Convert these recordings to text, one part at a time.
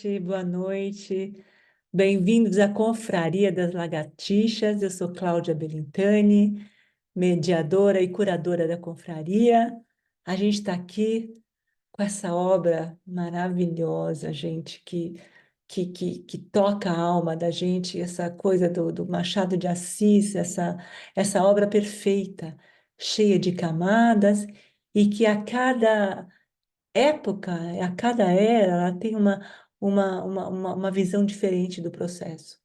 gente, boa noite. Bem-vindos à Confraria das Lagartixas. Eu sou Cláudia Belintani, mediadora e curadora da Confraria. A gente está aqui com essa obra maravilhosa, gente, que toca a alma da gente, essa coisa do Machado de Assis, essa obra perfeita, cheia de camadas, e que a cada época, a cada era, ela tem uma visão diferente do processo.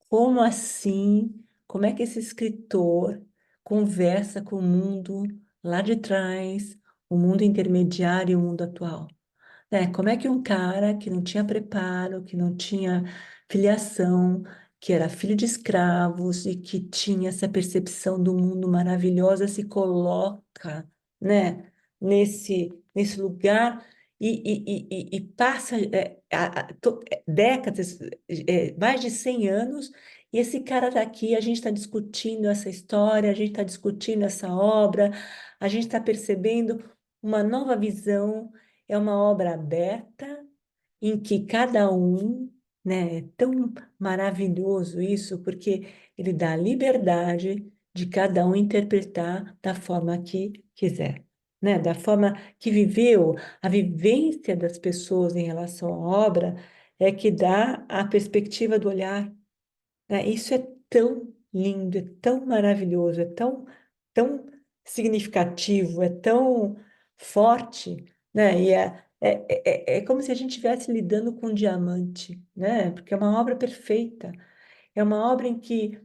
Como assim? Como é que esse escritor conversa com o mundo lá de trás, o mundo intermediário e o mundo atual? Né? Como é que um cara que não tinha preparo, que não tinha filiação, que era filho de escravos e que tinha essa percepção do mundo maravilhosa se coloca, né, nesse lugar e passa décadas, mais de 100 anos, e esse cara está aqui, a gente está discutindo essa história, a gente está discutindo essa obra, a gente está percebendo uma nova visão. É uma obra aberta em que cada um, né, é tão maravilhoso isso, porque ele dá a liberdade de cada um interpretar da forma que quiser, né, da forma que viveu. A vivência das pessoas em relação à obra é que dá a perspectiva do olhar, né? Isso é tão lindo, é tão maravilhoso, é tão significativo, é tão forte, né? E é como se a gente estivesse lidando com um diamante, né? Porque é uma obra perfeita, é uma obra em que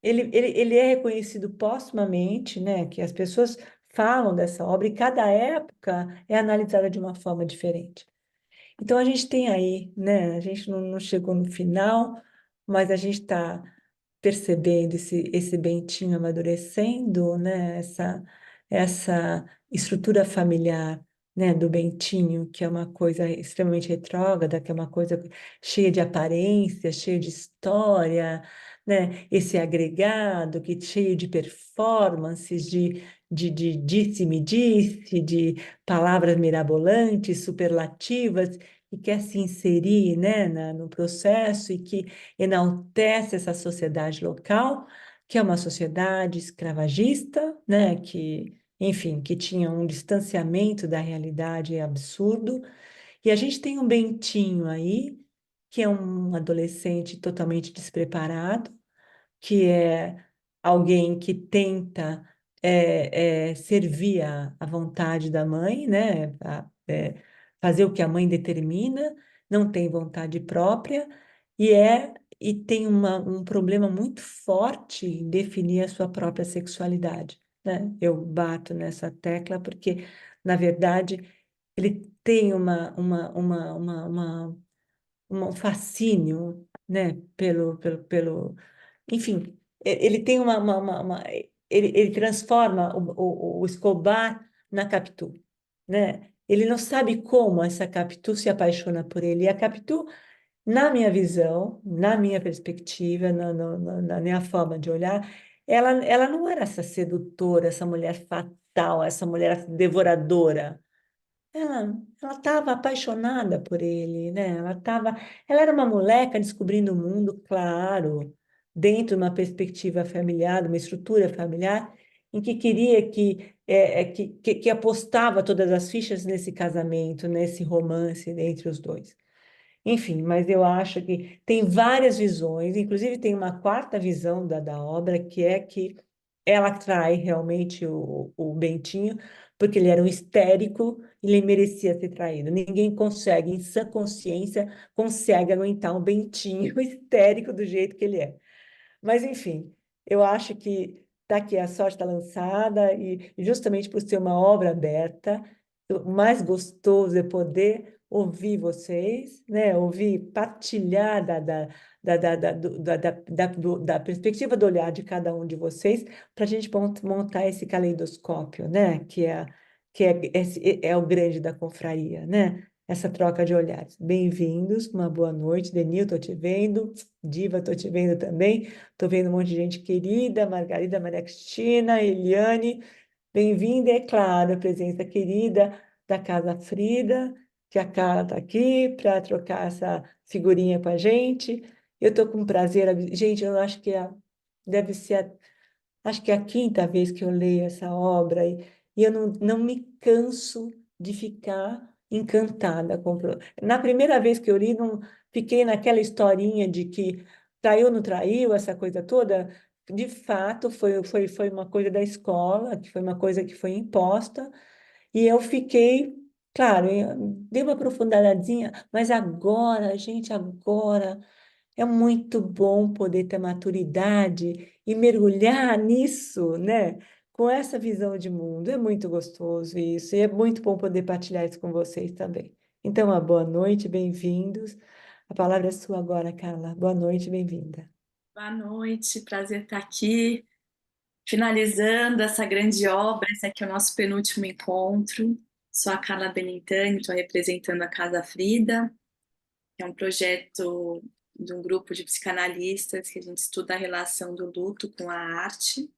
ele é reconhecido póstumamente, né? Que as pessoas falam dessa obra e cada época é analisada de uma forma diferente. Então a gente tem aí, né? A gente não chegou no final, mas a gente está percebendo esse Bentinho amadurecendo, né? Essa estrutura familiar, né? Do Bentinho, que é uma coisa extremamente retrógrada, que é uma coisa cheia de aparência, cheia de história, né? Esse agregado que cheio de performances, de disse-me-disse, de palavras mirabolantes, superlativas, e quer se inserir, né, no processo e que enaltece essa sociedade local, que é uma sociedade escravagista, né, que, enfim, que tinha um distanciamento da realidade absurdo. E a gente tem um Bentinho aí, que é um adolescente totalmente despreparado, que é alguém que tenta servir à vontade da mãe, né? Fazer o que a mãe determina, não tem vontade própria e tem um problema muito forte em definir a sua própria sexualidade, né? Eu bato nessa tecla porque, na verdade, ele tem um fascínio, né? Enfim, ele tem ele transforma o Escobar na Capitu, né? Ele não sabe como essa Capitu se apaixona por ele. E a Capitu, na minha visão, na minha perspectiva, na minha forma de olhar, ela não era essa sedutora, essa mulher fatal, essa mulher devoradora. Ela estava apaixonada por ele, né? Ela era uma moleca descobrindo o mundo, claro, dentro de uma perspectiva familiar, de uma estrutura familiar, em que queria que apostava todas as fichas nesse casamento, nesse romance entre os dois. Enfim, mas eu acho que tem várias visões, inclusive tem uma quarta visão da obra, que é que ela trai realmente o Bentinho, porque ele era um histérico e ele merecia ser traído. Ninguém consegue, em sã consciência, consegue aguentar um Bentinho histérico do jeito que ele é. Mas, enfim, eu acho que tá aqui, a sorte está lançada, e justamente por ser uma obra aberta, o mais gostoso é poder ouvir vocês, né? Ouvir, partilhar da perspectiva do olhar de cada um de vocês, para a gente montar esse caleidoscópio, né? Que é o grande da confraria, né? Essa troca de olhares. Bem-vindos, uma boa noite. Denil, estou te vendo. Diva, estou te vendo também. Estou vendo um monte de gente querida, Margarida, Maria Cristina, Eliane. Bem-vinda, é claro, a presença querida da Casa Frida, que a Carla está aqui para trocar essa figurinha com a gente. Eu estou com prazer. Gente, eu acho que deve ser, acho que é a quinta vez que eu leio essa obra e eu não me canso de ficar encantada Na primeira vez que eu li, não fiquei naquela historinha de que traiu ou não traiu, essa coisa toda. De fato, foi uma coisa da escola, que foi uma coisa que foi imposta, e eu fiquei, claro, dei uma aprofundadinha, mas agora, gente, agora é muito bom poder ter maturidade e mergulhar nisso, né? Com essa visão de mundo. É muito gostoso isso, e é muito bom poder partilhar isso com vocês também. Então, uma boa noite, bem-vindos. A palavra é sua agora, Carla. Boa noite, bem-vinda. Boa noite, prazer estar aqui, finalizando essa grande obra. Esse aqui é o nosso penúltimo encontro. Sou a Carla Benintani, estou representando a Casa Frida, que é um projeto de um grupo de psicanalistas que a gente estuda a relação do luto com a arte.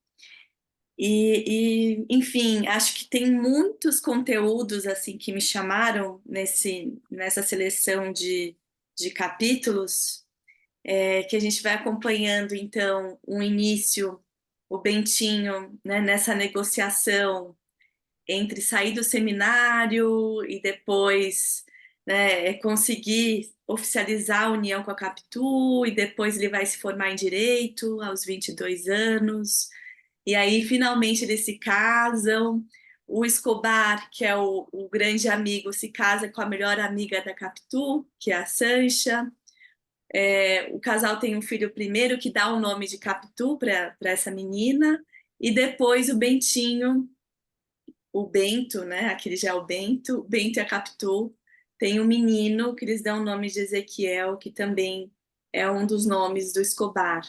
Enfim, acho que tem muitos conteúdos assim que me chamaram nessa seleção de capítulos que a gente vai acompanhando, então, o início, o Bentinho, né, nessa negociação entre sair do seminário e depois, né, conseguir oficializar a união com a Capitu, e depois ele vai se formar em Direito aos 22 anos, e aí finalmente eles se casam. O Escobar, que é o grande amigo, se casa com a melhor amiga da Capitu, que é a Sancha. O casal tem um filho primeiro que dá o nome de Capitu para essa menina, e depois o Bentinho, o Bento, né? Aquele já é o Bento e a Capitu, tem um menino que eles dão o nome de Ezequiel, que também é um dos nomes do Escobar.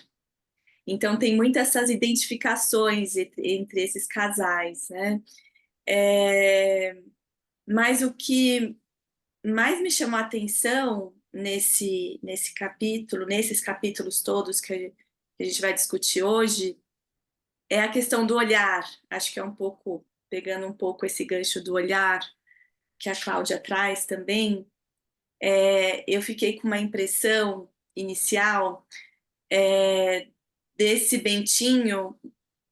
Então tem muitas essas identificações entre esses casais, né? É, mas o que mais me chamou a atenção nesse capítulo, nesses capítulos todos que a gente vai discutir hoje, é a questão do olhar. Acho que é um pouco, pegando um pouco esse gancho do olhar que a Cláudia traz também, eu fiquei com uma impressão inicial desse Bentinho,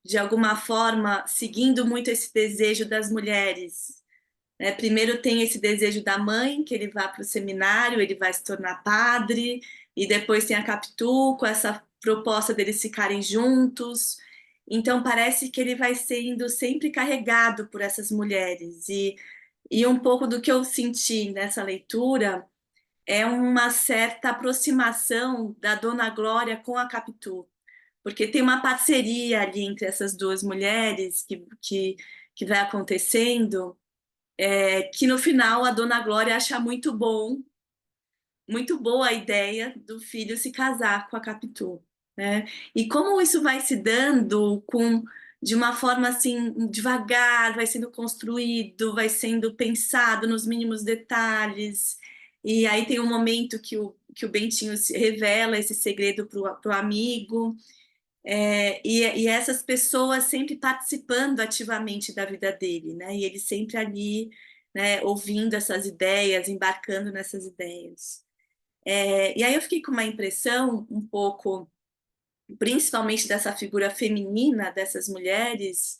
de alguma forma, seguindo muito esse desejo das mulheres, né? Primeiro tem esse desejo da mãe, que ele vá para o seminário, ele vai se tornar padre, e depois tem a Capitu, com essa proposta deles ficarem juntos. Então parece que ele vai sendo sempre carregado por essas mulheres. E um pouco do que eu senti nessa leitura é uma certa aproximação da Dona Glória com a Capitu, porque tem uma parceria ali entre essas duas mulheres que vai acontecendo, que no final a Dona Glória acha muito boa a ideia do filho se casar com a Capitu, né? E como isso vai se dando de uma forma assim, devagar, vai sendo construído, vai sendo pensado nos mínimos detalhes. E aí tem um momento que o Bentinho revela esse segredo para o amigo, e essas pessoas sempre participando ativamente da vida dele, né? E ele sempre ali, né, ouvindo essas ideias, embarcando nessas ideias. E aí eu fiquei com uma impressão um pouco, principalmente dessa figura feminina dessas mulheres,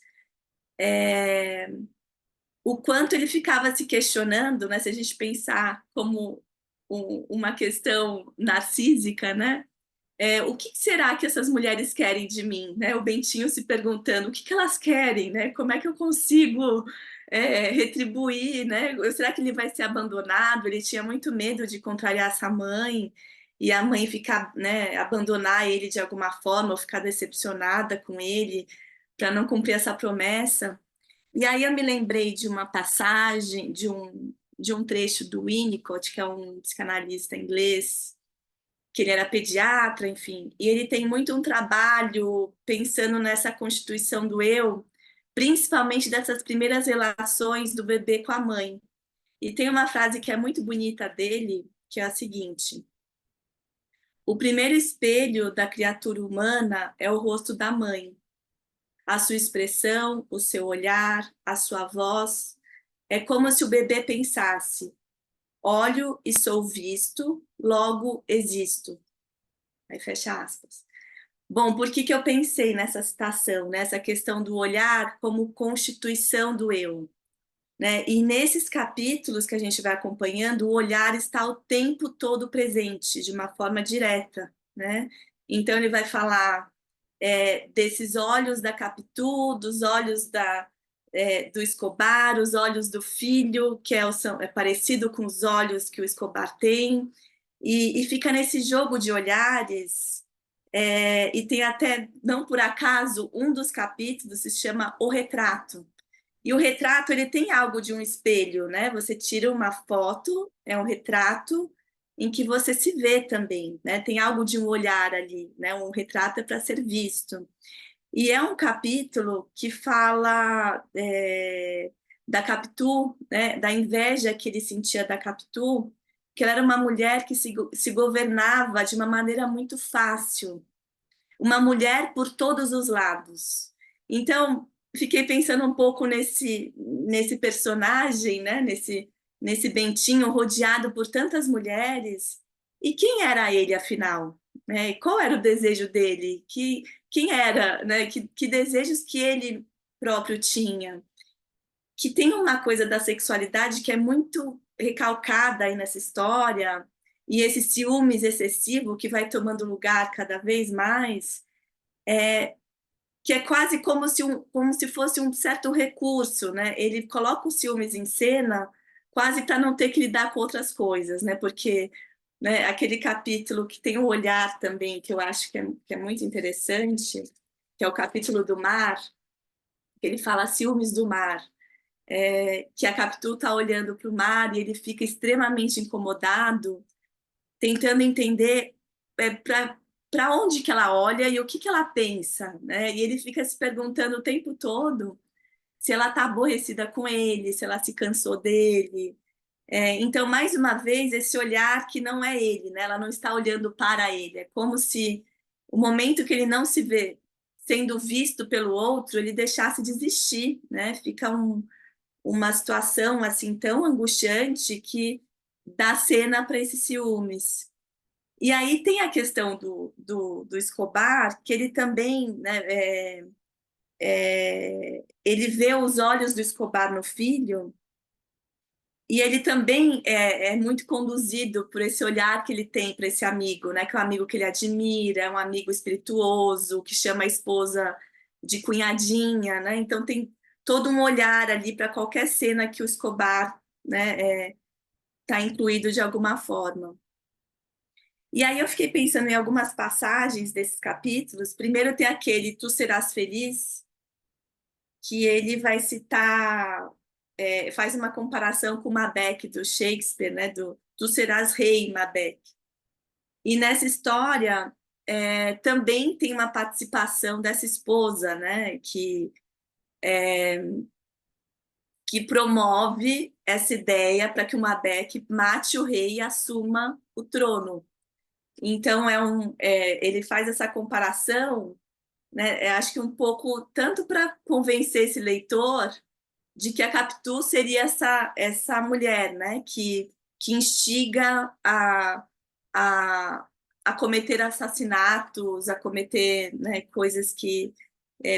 o quanto ele ficava se questionando, né? Se a gente pensar como uma questão narcísica, né? O que será que essas mulheres querem de mim, né? O Bentinho se perguntando o que elas querem, né? Como é que eu consigo retribuir, né? Será que ele vai ser abandonado? Ele tinha muito medo de contrariar essa mãe e a mãe ficar, né, abandonar ele de alguma forma ou ficar decepcionada com ele para não cumprir essa promessa. E aí eu me lembrei de uma passagem, de um trecho do Winnicott, que é um psicanalista inglês, que ele era pediatra, enfim, e ele tem muito um trabalho pensando nessa constituição do eu, principalmente dessas primeiras relações do bebê com a mãe. E tem uma frase que é muito bonita dele, que é a seguinte: o primeiro espelho da criatura humana é o rosto da mãe. A sua expressão, o seu olhar, a sua voz, é como se o bebê pensasse: olho e sou visto, logo existo. Aí fecha aspas. Bom, por que eu pensei nessa citação, nessa questão do olhar como constituição do eu? Né? E nesses capítulos que a gente vai acompanhando, o olhar está o tempo todo presente, de uma forma direta, né? Então ele vai falar desses olhos da Capitu, dos olhos do Escobar, os olhos do filho, que é parecido com os olhos que o Escobar tem, e fica nesse jogo de olhares, e tem até, não por acaso, um dos capítulos se chama O Retrato. E o retrato, ele tem algo de um espelho, né? Você tira uma foto, é um retrato em que você se vê também, né? Tem algo de um olhar ali, né? Um retrato é para ser visto. E é um capítulo que fala da Capitu, né? Da inveja que ele sentia da Capitu, que ela era uma mulher que se governava de uma maneira muito fácil, uma mulher por todos os lados. Então, fiquei pensando um pouco nesse personagem, né? Nesse Bentinho rodeado por tantas mulheres. E quem era ele, afinal? Né? Qual era o desejo dele? Quem era? Né? Que desejos que ele próprio tinha? Que tem uma coisa da sexualidade que é muito recalcada aí nessa história, e esse ciúmes excessivo que vai tomando lugar cada vez mais, que é quase como se fosse um certo recurso, né? Ele coloca os ciúmes em cena quase para não ter que lidar com outras coisas, né? Porque, né, aquele capítulo que tem o olhar também, que eu acho que é muito interessante, que é o capítulo do mar, que ele fala ciúmes do mar, que a Capitu está olhando para o mar e ele fica extremamente incomodado, tentando entender para onde que ela olha e o que ela pensa, né? E ele fica se perguntando o tempo todo se ela está aborrecida com ele, se ela se cansou dele. Então, mais uma vez, esse olhar que não é ele, né? Ela não está olhando para ele. É como se o momento que ele não se vê sendo visto pelo outro, ele deixasse de existir, né? Fica uma situação assim tão angustiante que dá cena para esses ciúmes. E aí tem a questão do Escobar, que ele também, né, ele vê os olhos do Escobar no filho, e ele também é muito conduzido por esse olhar que ele tem para esse amigo, né, que é um amigo que ele admira, é um amigo espirituoso, que chama a esposa de cunhadinha, né? Então tem todo um olhar ali para qualquer cena que o Escobar, né, tá incluído de alguma forma. E aí eu fiquei pensando em algumas passagens desses capítulos. Primeiro tem aquele Tu Serás Feliz, que ele vai citar, faz uma comparação com Macbeth do Shakespeare, né? Do Tu Serás Rei, Macbeth. E nessa história também tem uma participação dessa esposa, né? Que promove essa ideia para que o Macbeth mate o rei e assuma o trono. Então ele faz essa comparação, né? Acho que um pouco tanto para convencer esse leitor de que a Capitu seria essa mulher, né? Que instiga a, a cometer assassinatos, a cometer, né, coisas que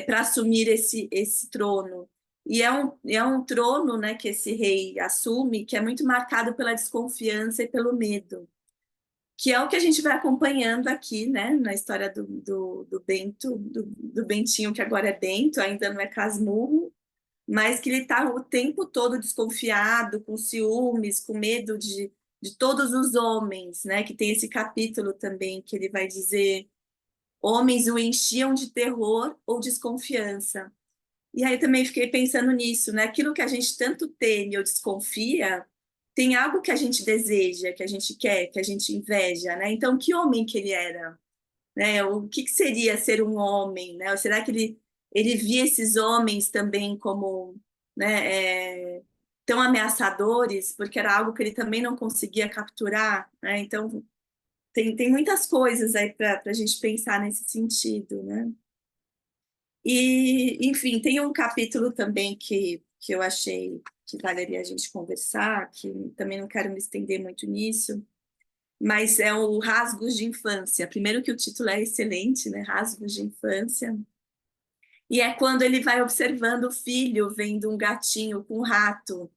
para assumir esse trono. E é um trono, né, que esse rei assume, que é muito marcado pela desconfiança e pelo medo, que é o que a gente vai acompanhando aqui, né, na história do Bento, do Bentinho, que agora é Bento, ainda não é Casmurro, mas que ele está o tempo todo desconfiado, com ciúmes, com medo de todos os homens, né, que tem esse capítulo também, que ele vai dizer, homens o enchiam de terror ou desconfiança. E aí também fiquei pensando nisso, né, aquilo que a gente tanto teme ou desconfia, tem algo que a gente deseja, que a gente quer, que a gente inveja, né? Então, que homem que ele era, né? O que seria ser um homem, né? Ou será que ele via esses homens também como, né, tão ameaçadores, porque era algo que ele também não conseguia capturar, né? Então, tem muitas coisas aí para a gente pensar nesse sentido, né? E, enfim, tem um capítulo também que eu achei que valeria a gente conversar, que também não quero me estender muito nisso, mas é o Rasgos de Infância. Primeiro que o título é excelente, né? Rasgos de Infância. E é quando ele vai observando o filho vendo um gatinho com um rato,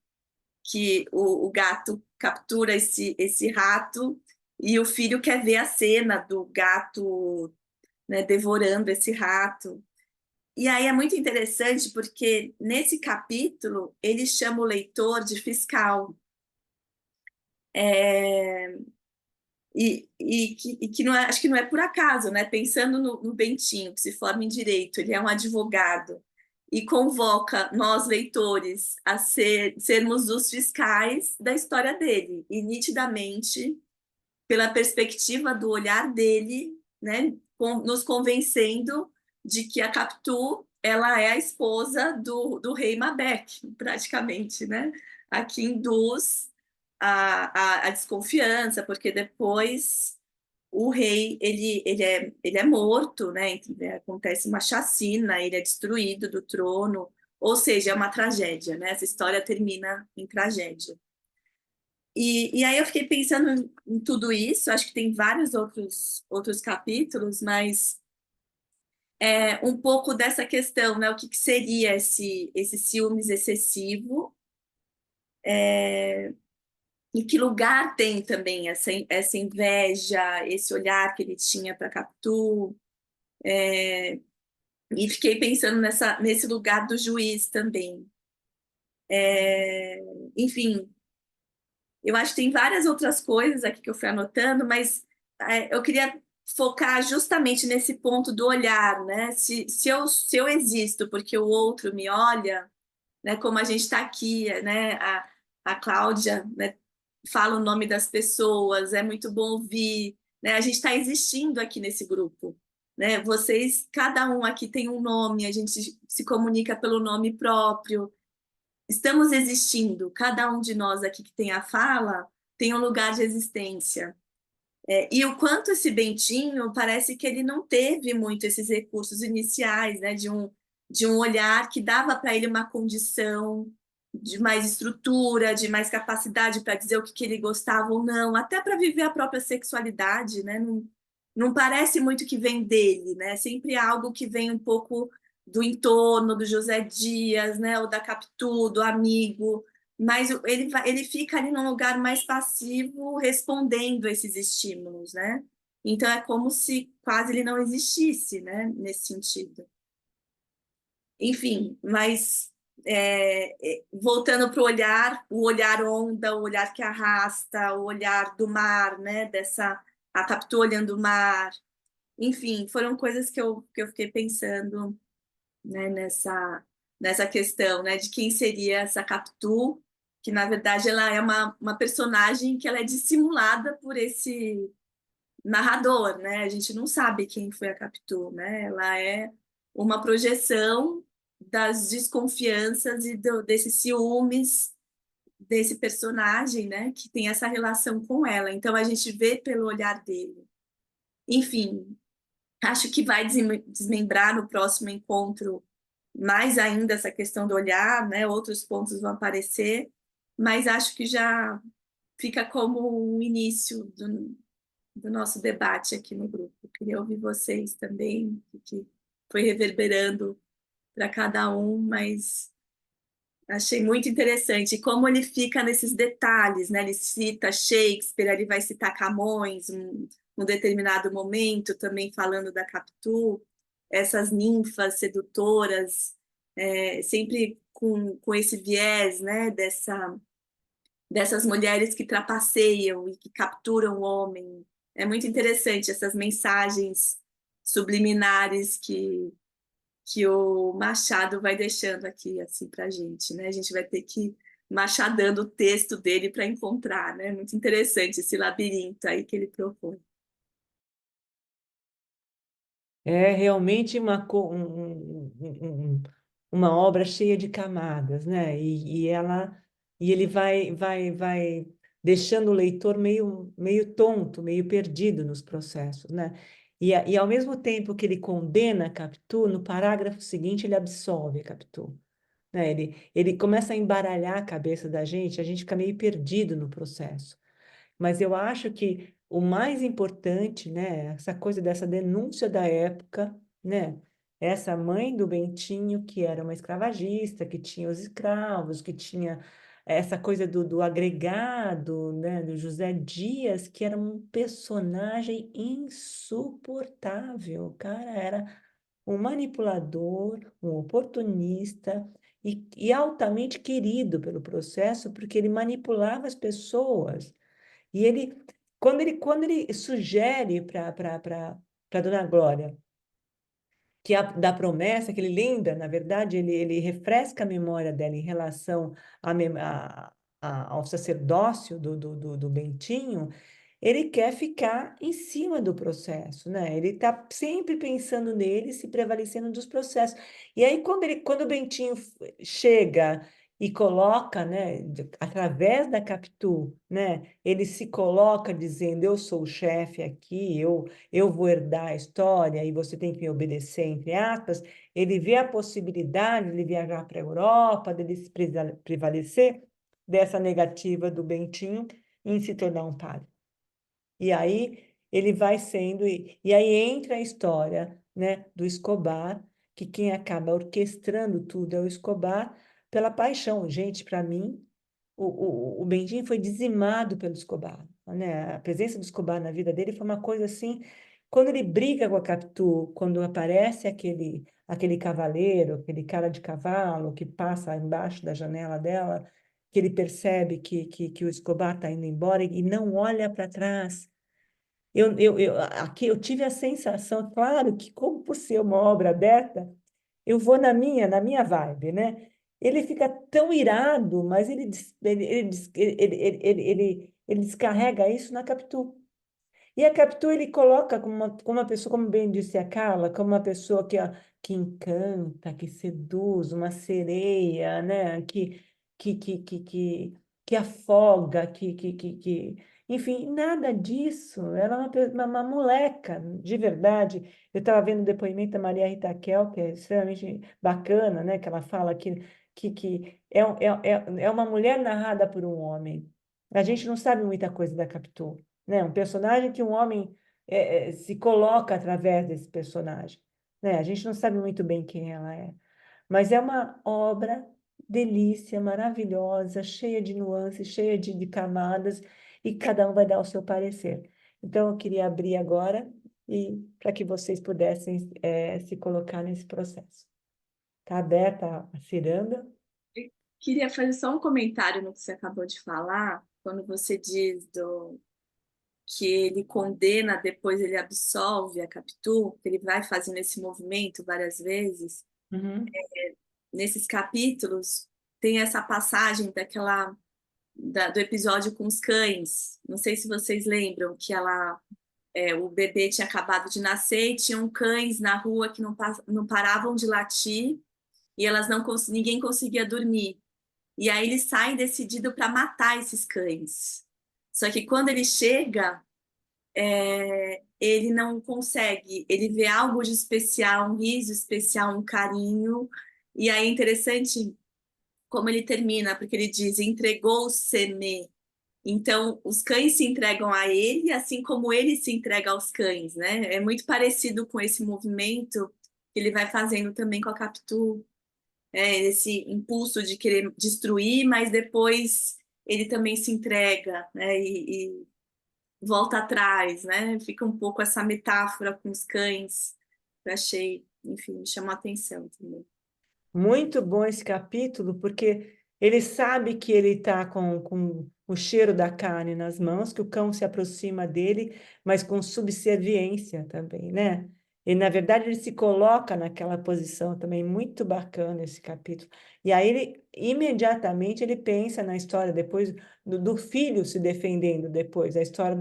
que o gato captura esse rato e o filho quer ver a cena do gato, né, devorando esse rato. E aí é muito interessante porque nesse capítulo ele chama o leitor de fiscal. É, que não é, acho que não é por acaso, né? Pensando no Bentinho, que se forma em direito, ele é um advogado e convoca nós, leitores, a sermos os fiscais da história dele. E nitidamente, pela perspectiva do olhar dele, né, nos convencendo de que a Capitu ela é a esposa do rei Mabec, praticamente, né? A que induz a desconfiança, porque depois o rei ele é morto, né? Acontece uma chacina, ele é destruído do trono, ou seja, é uma tragédia, né? Essa história termina em tragédia. E aí eu fiquei pensando em tudo isso, acho que tem vários outros capítulos, mas um pouco dessa questão, né? O que seria esse ciúmes excessivo, e que lugar tem também essa inveja, esse olhar que ele tinha para Capitu, e fiquei pensando nesse lugar do juiz também. Enfim, eu acho que tem várias outras coisas aqui que eu fui anotando, mas eu queria focar justamente nesse ponto do olhar, né? Se eu existo porque o outro me olha, né? Como a gente está aqui, né? A Cláudia, né? Fala o nome das pessoas, é muito bom ouvir, né? A gente está existindo aqui nesse grupo, né? Vocês, cada um aqui tem um nome, a gente se comunica pelo nome próprio, estamos existindo, cada um de nós aqui que tem a fala tem um lugar de existência. E o quanto esse Bentinho parece que ele não teve muito esses recursos iniciais, né, de um olhar que dava para ele uma condição de mais estrutura, de mais capacidade para dizer o que ele gostava ou não, até para viver a própria sexualidade, né? Não, não parece muito que vem dele, né? Sempre algo que vem um pouco do entorno do José Dias, né? Ou da Capitu, do amigo, mas ele fica ali num lugar mais passivo, respondendo a esses estímulos, né? Então é como se quase ele não existisse, né? Nesse sentido. Enfim, mas voltando para o olhar onda, o olhar que arrasta, o olhar do mar, né? A Capitu olhando o mar. Enfim, foram coisas que eu fiquei pensando, né, nessa questão, né, de quem seria essa Capitu, que na verdade ela é uma personagem que ela é dissimulada por esse narrador, né? A gente não sabe quem foi a Capitu, né? Ela é uma projeção das desconfianças e desses ciúmes desse personagem, né, que tem essa relação com ela. Então a gente vê pelo olhar dele. Enfim, acho que vai desmembrar no próximo encontro mais ainda essa questão do olhar, né? Outros pontos vão aparecer, mas acho que já fica como um início do nosso debate aqui no grupo. Queria ouvir vocês também, o que foi reverberando para cada um, mas achei muito interessante como ele fica nesses detalhes, né? Ele cita Shakespeare, ele vai citar Camões, um determinado momento, também falando da Capitu, essas ninfas sedutoras, sempre com esse viés, né? Dessas mulheres que trapaceiam e que capturam o homem. É muito interessante essas mensagens subliminares que o Machado vai deixando aqui assim para a gente, né? A gente vai ter que ir machadando o texto dele para encontrar, né? Muito interessante esse labirinto aí que ele propõe. É realmente uma obra cheia de camadas, né? E ele vai deixando o leitor meio tonto, meio perdido nos processos, né? E ao mesmo tempo que ele condena a Capitu, no parágrafo seguinte ele absolve a Capitu. né? Ele começa a embaralhar a cabeça da gente, a gente fica meio perdido no processo. Mas eu acho que o mais importante, né, essa coisa dessa denúncia da época, né, essa mãe do Bentinho, que era uma escravagista, que tinha os escravos, que tinha essa coisa do agregado, né, do José Dias, que era um personagem insuportável. O cara era um manipulador, um oportunista e altamente querido pelo processo, porque ele manipulava as pessoas. E quando ele sugere para Dona Glória que da promessa, que ele lembra, na verdade, ele refresca a memória dela em relação ao sacerdócio do Bentinho, ele quer ficar em cima do processo, né? Ele está sempre pensando nele, se prevalecendo dos processos. E aí, quando o Bentinho chega e coloca, né, através da Capitu, né, ele se coloca dizendo: eu sou o chefe aqui, eu vou herdar a história e você tem que me obedecer, entre aspas. Ele vê a possibilidade de viajar para a Europa, dele se prevalecer dessa negativa do Bentinho em se tornar um padre. E aí ele vai sendo, e aí entra a história, né, do Escobar, que quem acaba orquestrando tudo é o Escobar pela paixão. Gente, para mim, o Bentinho foi dizimado pelo Escobar, né? A presença do Escobar na vida dele foi uma coisa assim. Quando ele briga com a Capitu, quando aparece aquele cavaleiro, aquele cara de cavalo que passa embaixo da janela dela, que ele percebe que o Escobar está indo embora e não olha para trás. Aqui eu tive a sensação, claro que como por ser uma obra aberta, eu vou na minha vibe, né? Ele fica tão irado, mas ele descarrega isso na Capitu. E a Capitu ele coloca como uma pessoa, como bem disse a Carla, como uma pessoa que encanta, que seduz, uma sereia, né? Que afoga, enfim, nada disso. Ela é uma moleca, de verdade. Eu estava vendo o depoimento da Maria Rita Kel, que é extremamente bacana, né? Que ela fala que é uma mulher narrada por um homem. A gente não sabe muita coisa da Capitu, né? Um personagem que um homem se coloca através desse personagem, né? A gente não sabe muito bem quem ela é, mas é uma obra delícia, maravilhosa, cheia de nuances, cheia de camadas, e cada um vai dar o seu parecer. Então, eu queria abrir agora e para que vocês pudessem se colocar nesse processo. Está aberta a ciranda? Eu queria fazer só um comentário no que você acabou de falar, quando você diz que ele condena, depois ele absolve a Capitu, que ele vai fazendo esse movimento várias vezes. Uhum. Nesses capítulos, tem essa passagem do episódio com os cães. Não sei se vocês lembram que o bebê tinha acabado de nascer e tinham cães na rua que não paravam de latir e ninguém conseguia dormir. E aí ele sai decidido para matar esses cães. Só que quando ele chega, ele não consegue. Ele vê algo de especial, um riso especial, um carinho. E aí é interessante como ele termina, porque ele diz: entregou-se-me. Então, os cães se entregam a ele, assim como ele se entrega aos cães, né? É muito parecido com esse movimento que ele vai fazendo também com a Capitu, esse impulso de querer destruir, mas depois ele também se entrega, né? E volta atrás, né? Fica um pouco essa metáfora com os cães. Eu achei, enfim, me chamou a atenção também. Muito bom esse capítulo, porque ele sabe que ele está com o cheiro da carne nas mãos, que o cão se aproxima dele, mas com subserviência também, né? E, na verdade, ele se coloca naquela posição também, muito bacana esse capítulo. E aí, imediatamente, ele pensa na história depois do filho se defendendo depois, a história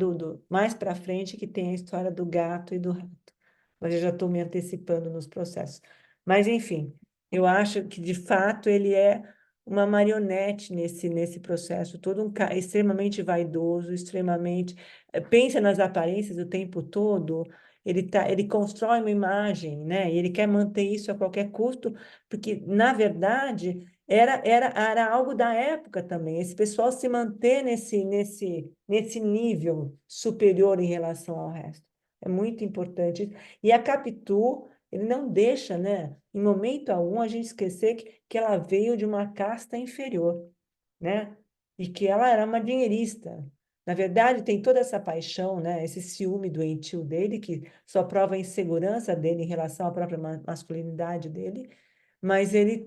mais para frente, que tem a história do gato e do rato. Mas eu já estou me antecipando nos processos. Mas, enfim. Eu acho que, de fato, ele é uma marionete nesse processo, todo um cara extremamente vaidoso, extremamente pensa nas aparências o tempo todo. Ele constrói uma imagem, né? E ele quer manter isso a qualquer custo, porque, na verdade, era algo da época também. Esse pessoal se manter nesse nível superior em relação ao resto. É muito importante. E a Capitu, ele não deixa, né, em momento algum, a gente esquecer que ela veio de uma casta inferior, né? E que ela era uma dinheirista. Na verdade, tem toda essa paixão, né? Esse ciúme doentio dele, que só prova a insegurança dele em relação à própria masculinidade dele, mas ele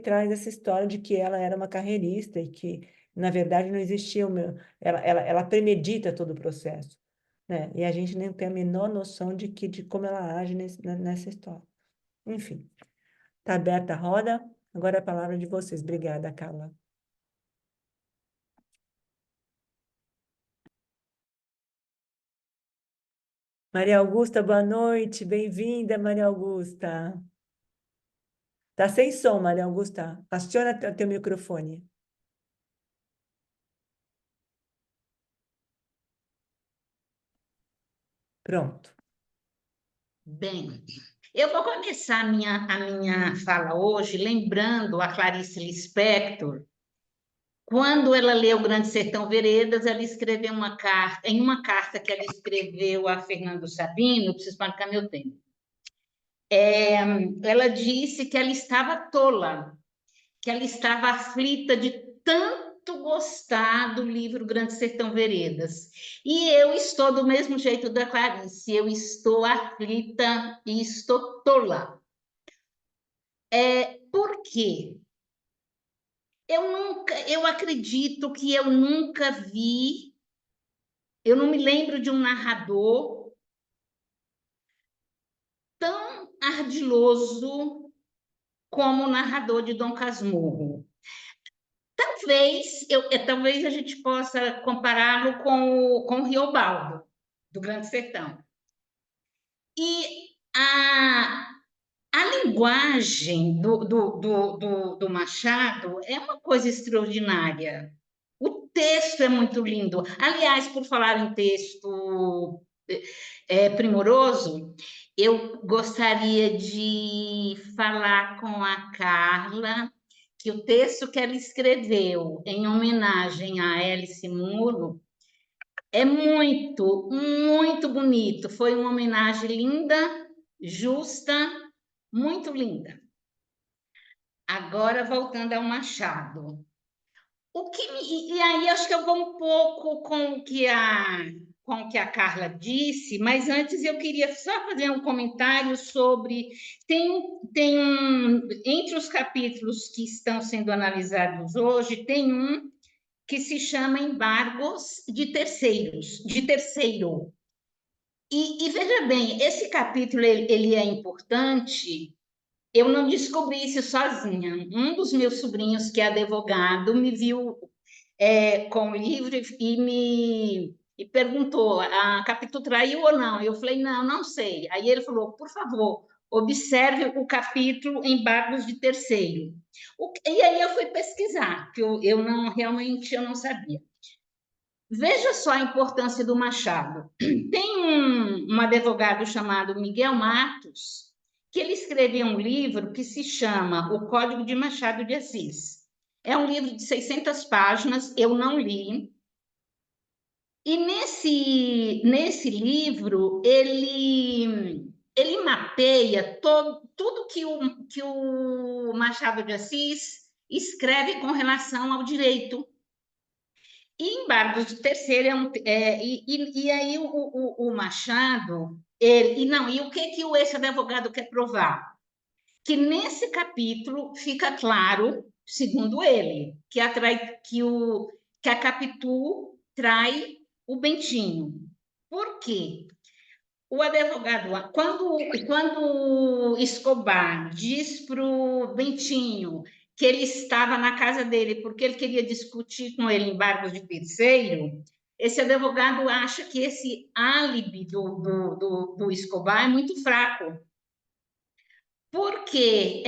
traz essa história de que ela era uma carreirista e que, na verdade, não existia ela premedita todo o processo, né? E a gente nem tem a menor noção de como ela age nessa história. Enfim, está aberta a roda. Agora é a palavra de vocês. Obrigada, Carla. Maria Augusta, boa noite. Bem-vinda, Maria Augusta. Tá sem som, Maria Augusta. Aciona teu microfone. Pronto. Bem, eu vou começar a minha fala hoje lembrando a Clarice Lispector. Quando ela leu Grande Sertão Veredas, ela escreveu em uma carta que ela escreveu a Fernando Sabino, preciso marcar meu tempo. Ela disse que ela estava tola, que ela estava aflita de tanto gostar do livro Grande Sertão Veredas. E eu estou do mesmo jeito da Clarice, eu estou aflita e estou tola. Por quê? Eu acredito que eu nunca vi, eu não me lembro de um narrador tão ardiloso como o narrador de Dom Casmurro. Talvez a gente possa compará-lo com o Riobaldo, do Grande Sertão. E a linguagem do Machado é uma coisa extraordinária. O texto é muito lindo. Aliás, por falar em texto primoroso, eu gostaria de falar com a Carla que o texto que ela escreveu em homenagem a Alice Munro é muito, muito bonito. Foi uma homenagem linda, justa, muito linda. Agora, voltando ao Machado. E aí, acho que eu vou um pouco com o que a Carla disse, mas antes eu queria só fazer um comentário sobre. Entre os capítulos que estão sendo analisados hoje, tem um que se chama Embargos de Terceiros, de Terceiro. E veja bem, esse capítulo ele é importante. Eu não descobri isso sozinha. Um dos meus sobrinhos, que é advogado, me viu com o livro e perguntou: a Capitu traiu ou não? Eu falei: não, não sei. Aí ele falou: por favor, observe o capítulo Embargos de Terceiro. E aí eu fui pesquisar, que eu não realmente eu não sabia. Veja só a importância do Machado. Tem um advogado chamado Miguel Matos, que ele escreveu um livro que se chama O Código de Machado de Assis. É um livro de 600 páginas, eu não li. E nesse livro, ele mapeia tudo que o Machado de Assis escreve com relação ao direito. E embargos de terceiro e aí o Machado e o que esse advogado quer provar? Que nesse capítulo fica claro, segundo ele, que a Capitu trai o Bentinho. Por quê? O advogado, quando Escobar diz para o Bentinho que ele estava na casa dele porque ele queria discutir com ele embargos de terceiro, esse advogado acha que esse álibi do Escobar é muito fraco. Porque,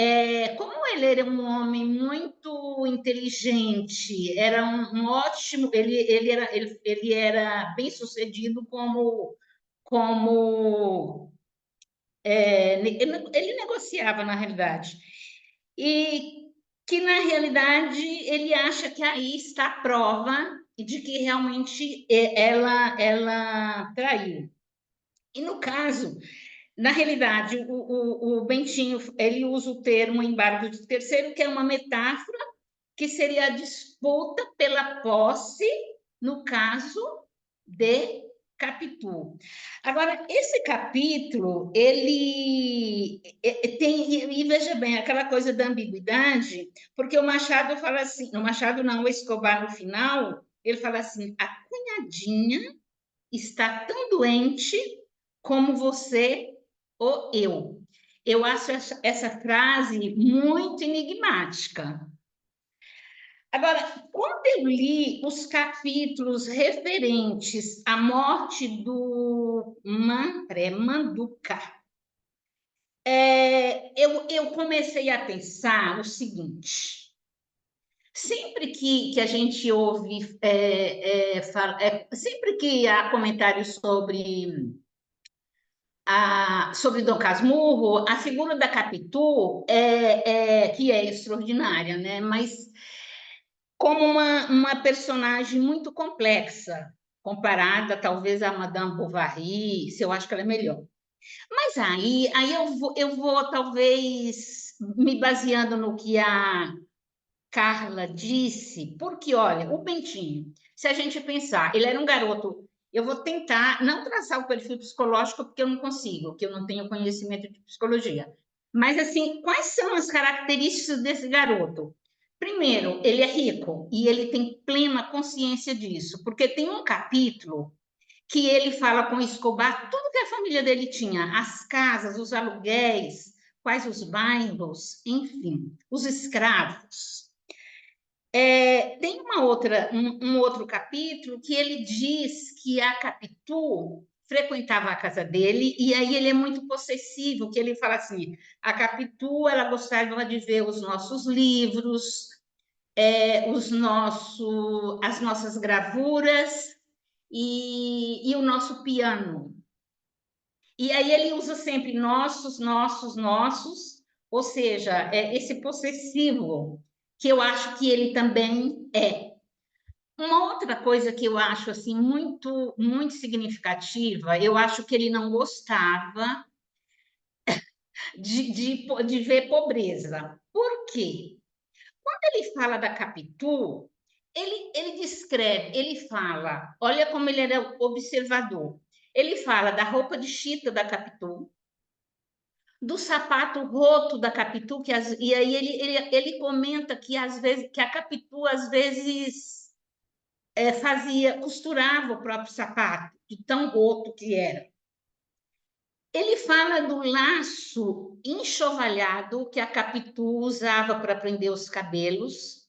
como ele era um homem muito inteligente, era um ótimo, ele era bem sucedido ele negociava, na realidade. E que na realidade ele acha que aí está a prova de que realmente ela traiu. E no caso, na realidade, o Bentinho ele usa o termo embargo de terceiro, que é uma metáfora que seria a disputa pela posse, no caso de Capitu. Agora, esse capítulo, ele tem, e veja bem, aquela coisa da ambiguidade, porque o Machado fala assim, o Machado não, o Escobar no final, ele fala assim, a cunhadinha está tão doente como você ou eu. Eu acho essa frase muito enigmática. Agora, quando eu li os capítulos referentes à morte do Manduca, eu comecei a pensar o seguinte: sempre que a gente ouve, sempre que há comentários sobre Dom Casmurro, a figura da Capitu que é extraordinária, né? Mas como uma personagem muito complexa, comparada talvez a Madame Bovary, se eu acho que ela é melhor. Mas aí eu vou talvez me baseando no que a Carla disse, porque olha, o Bentinho, se a gente pensar, ele era um garoto. Eu vou tentar não traçar o perfil psicológico, porque eu não consigo, porque eu não tenho conhecimento de psicologia. Mas, assim, quais são as características desse garoto? Primeiro, ele é rico e ele tem plena consciência disso, porque tem um capítulo que ele fala com Escobar tudo que a família dele tinha, as casas, os aluguéis, quais os bairros, enfim, os escravos. Tem um outro capítulo que ele diz que a Capitu frequentava a casa dele, e aí ele é muito possessivo, que ele fala assim, a Capitu, ela gostava de ver os nossos livros, as nossas gravuras e o nosso piano. E aí ele usa sempre nossos, ou seja, esse possessivo, que eu acho que ele também é. Uma outra coisa que eu acho assim muito significativa, eu acho que ele não gostava de ver pobreza. Por quê? Quando ele fala da Capitu, ele descreve, ele fala, olha como ele era observador. Ele fala da roupa de chita da Capitu, do sapato roto da Capitu, e aí ele comenta que às vezes que a Capitu às vezes costurava o próprio sapato, de tão roto que era. Ele fala do laço enxovalhado que a Capitu usava para prender os cabelos.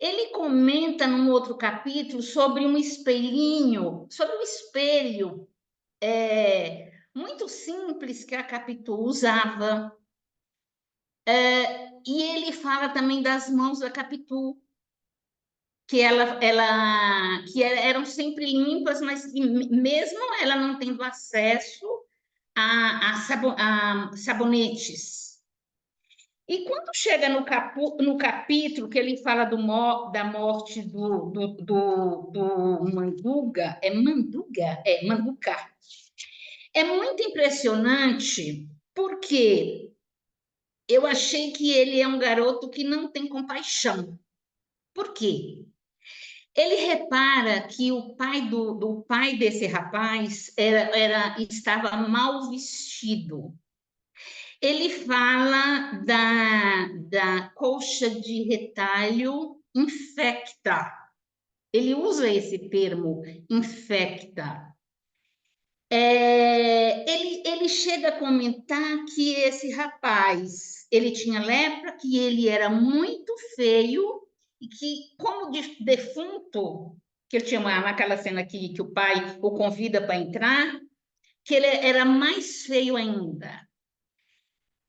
Ele comenta num outro capítulo sobre um espelhinho, sobre um espelho muito simples que a Capitu usava. E ele fala também das mãos da Capitu, que eram sempre limpas, mas que mesmo ela não tendo acesso a sabonetes. E quando chega no capítulo que ele fala da morte do Manduca, Manduca, é muito impressionante, porque eu achei que ele é um garoto que não tem compaixão. Por quê? Ele repara que o pai do pai desse rapaz estava mal vestido. Ele fala da colcha de retalho infecta. Ele usa esse termo, infecta. Ele chega a comentar que esse rapaz, ele tinha lepra, que ele era muito feio e que, como defunto, que ele tinha naquela cena que o pai o convida para entrar, que ele era mais feio ainda.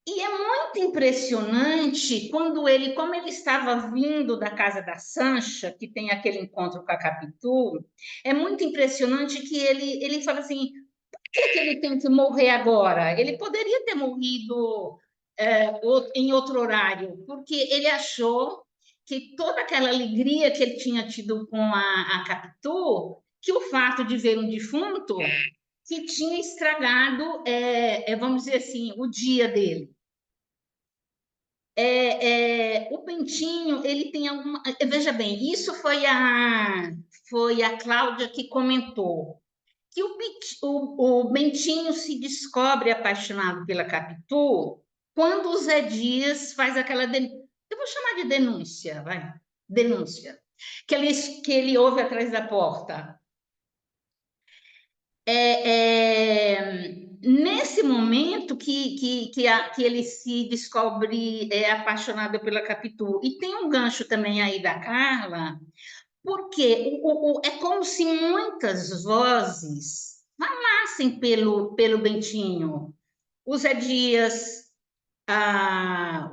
E é muito impressionante quando como ele estava vindo da casa da Sancha, que tem aquele encontro com a Capitu, é muito impressionante que ele fala assim, por que ele tem que morrer agora? Ele poderia ter morrido em outro horário, porque ele achou que toda aquela alegria que ele tinha tido com a Capitu, que o fato de ver um defunto que tinha estragado, vamos dizer assim, o dia dele. O Bentinho, ele tem alguma... Veja bem, isso foi a Cláudia que comentou, que o Bentinho se descobre apaixonado pela Capitu quando o Zé Dias faz aquela... Eu vou chamar de denúncia, vai. Denúncia. Que ele ouve atrás da porta. Nesse momento que ele se descobre apaixonado pela Capitu. E tem um gancho também aí da Carla, porque é como se muitas vozes falassem pelo Bentinho. O Zé Dias, a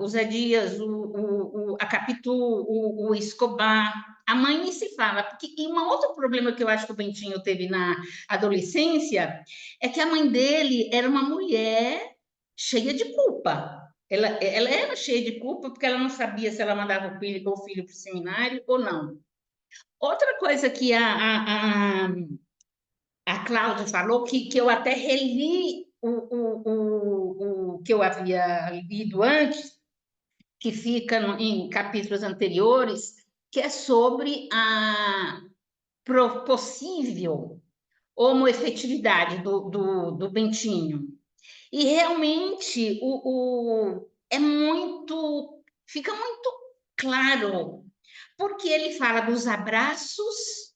Capitu, o Escobar, a mãe nem se fala. E um outro problema que eu acho que o Bentinho teve na adolescência é que a mãe dele era uma mulher cheia de culpa. Ela era cheia de culpa porque ela não sabia se ela mandava o filho para o seminário ou não. Outra coisa que a Cláudia falou, que eu até reli o que eu havia lido antes, que fica em capítulos anteriores, que é sobre a possível homoafetividade do Bentinho. E realmente fica muito claro, porque ele fala dos abraços,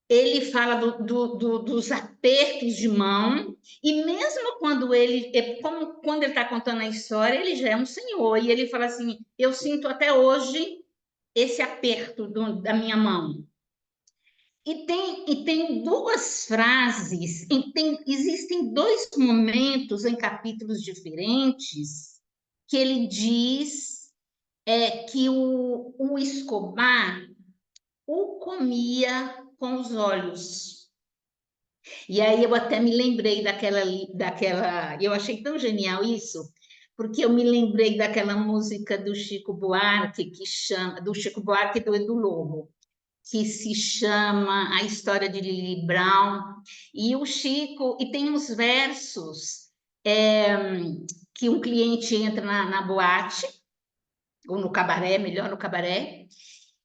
ele fala dos apertos de mão, e mesmo quando quando ele está contando a história, ele já é um senhor, e ele fala assim: eu sinto até hoje esse aperto da minha mão. E tem duas frases, existem dois momentos em capítulos diferentes que ele diz que o Escobar o comia com os olhos. E aí eu até me lembrei daquela, eu achei tão genial isso, porque eu me lembrei daquela música do Chico Buarque do Chico Buarque e do Edu Lobo, que se chama A História de Lili Brown. E o Chico, e tem uns versos que um cliente entra na boate, ou no cabaré, melhor no cabaré,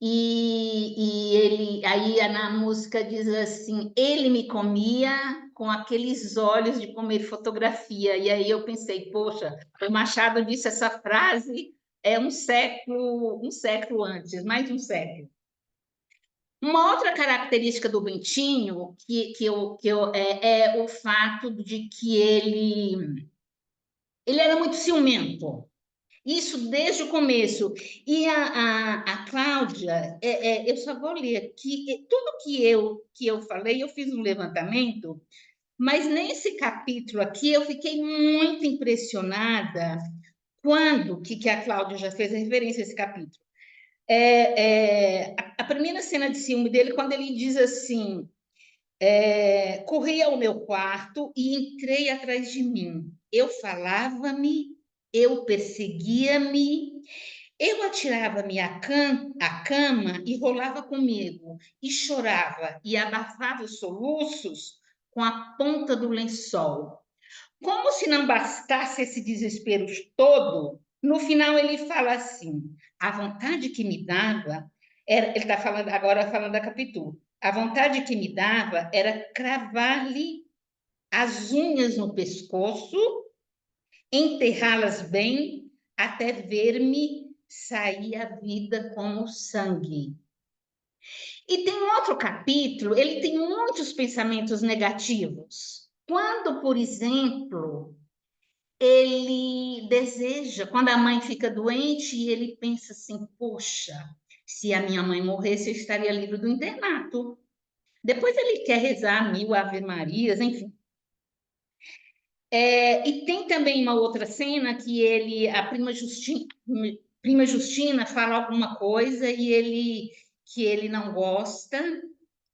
e ele aí na música diz assim: ele me comia com aqueles olhos de comer fotografia. E aí eu pensei, poxa, o Machado disse essa frase um século antes, mais de um século. Uma outra característica do Bentinho é o fato de que ele era muito ciumento. Isso desde o começo. E a Cláudia, eu só vou ler aqui, tudo que eu falei, eu fiz um levantamento, mas nesse capítulo aqui eu fiquei muito impressionada quando que a Cláudia já fez a referência a esse capítulo. A primeira cena de ciúme dele, quando ele diz assim: corri ao meu quarto e entrei atrás de mim. Eu falava-me, eu perseguia-me, eu atirava-me à cama e rolava comigo, e chorava e abafava os soluços com a ponta do lençol. Como se não bastasse esse desespero todo, no final ele fala assim: a vontade que me dava, ele está falando da Capitu, a vontade que me dava era cravar-lhe as unhas no pescoço, enterrá-las bem, até ver-me sair a vida como sangue. E tem um outro capítulo, ele tem muitos pensamentos negativos. Quando, por exemplo, ele deseja, quando a mãe fica doente, ele pensa assim: poxa, se a minha mãe morresse, eu estaria livre do internato. Depois ele quer rezar 1000 Ave Marias, enfim. E tem também uma outra cena que a prima Justina fala alguma coisa que ele não gosta,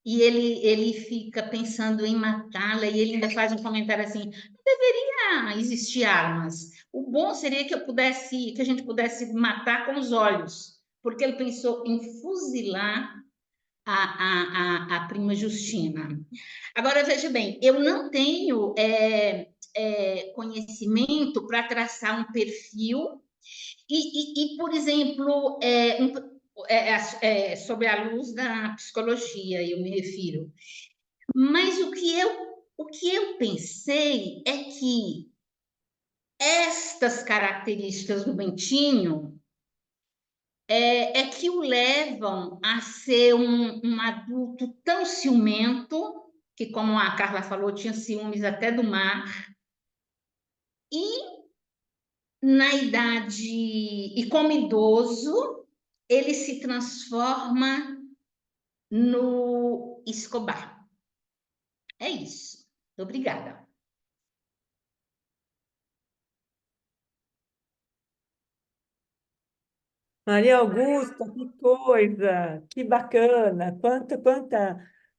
e ele fica pensando em matá-la, e ele ainda faz um comentário assim: não deveria ia existir armas. O bom seria que a gente pudesse matar com os olhos, porque ele pensou em fuzilar a prima Justina. Agora, veja bem, eu não tenho conhecimento para traçar um perfil por exemplo, sobre a luz da psicologia, eu me refiro. Mas o que eu pensei é que estas características do Bentinho que o levam a ser um adulto tão ciumento, que, como a Carla falou, tinha ciúmes até do mar, e na idade, e como idoso, ele se transforma no Escobar. É isso. Obrigada. Maria Augusta, que coisa, que bacana,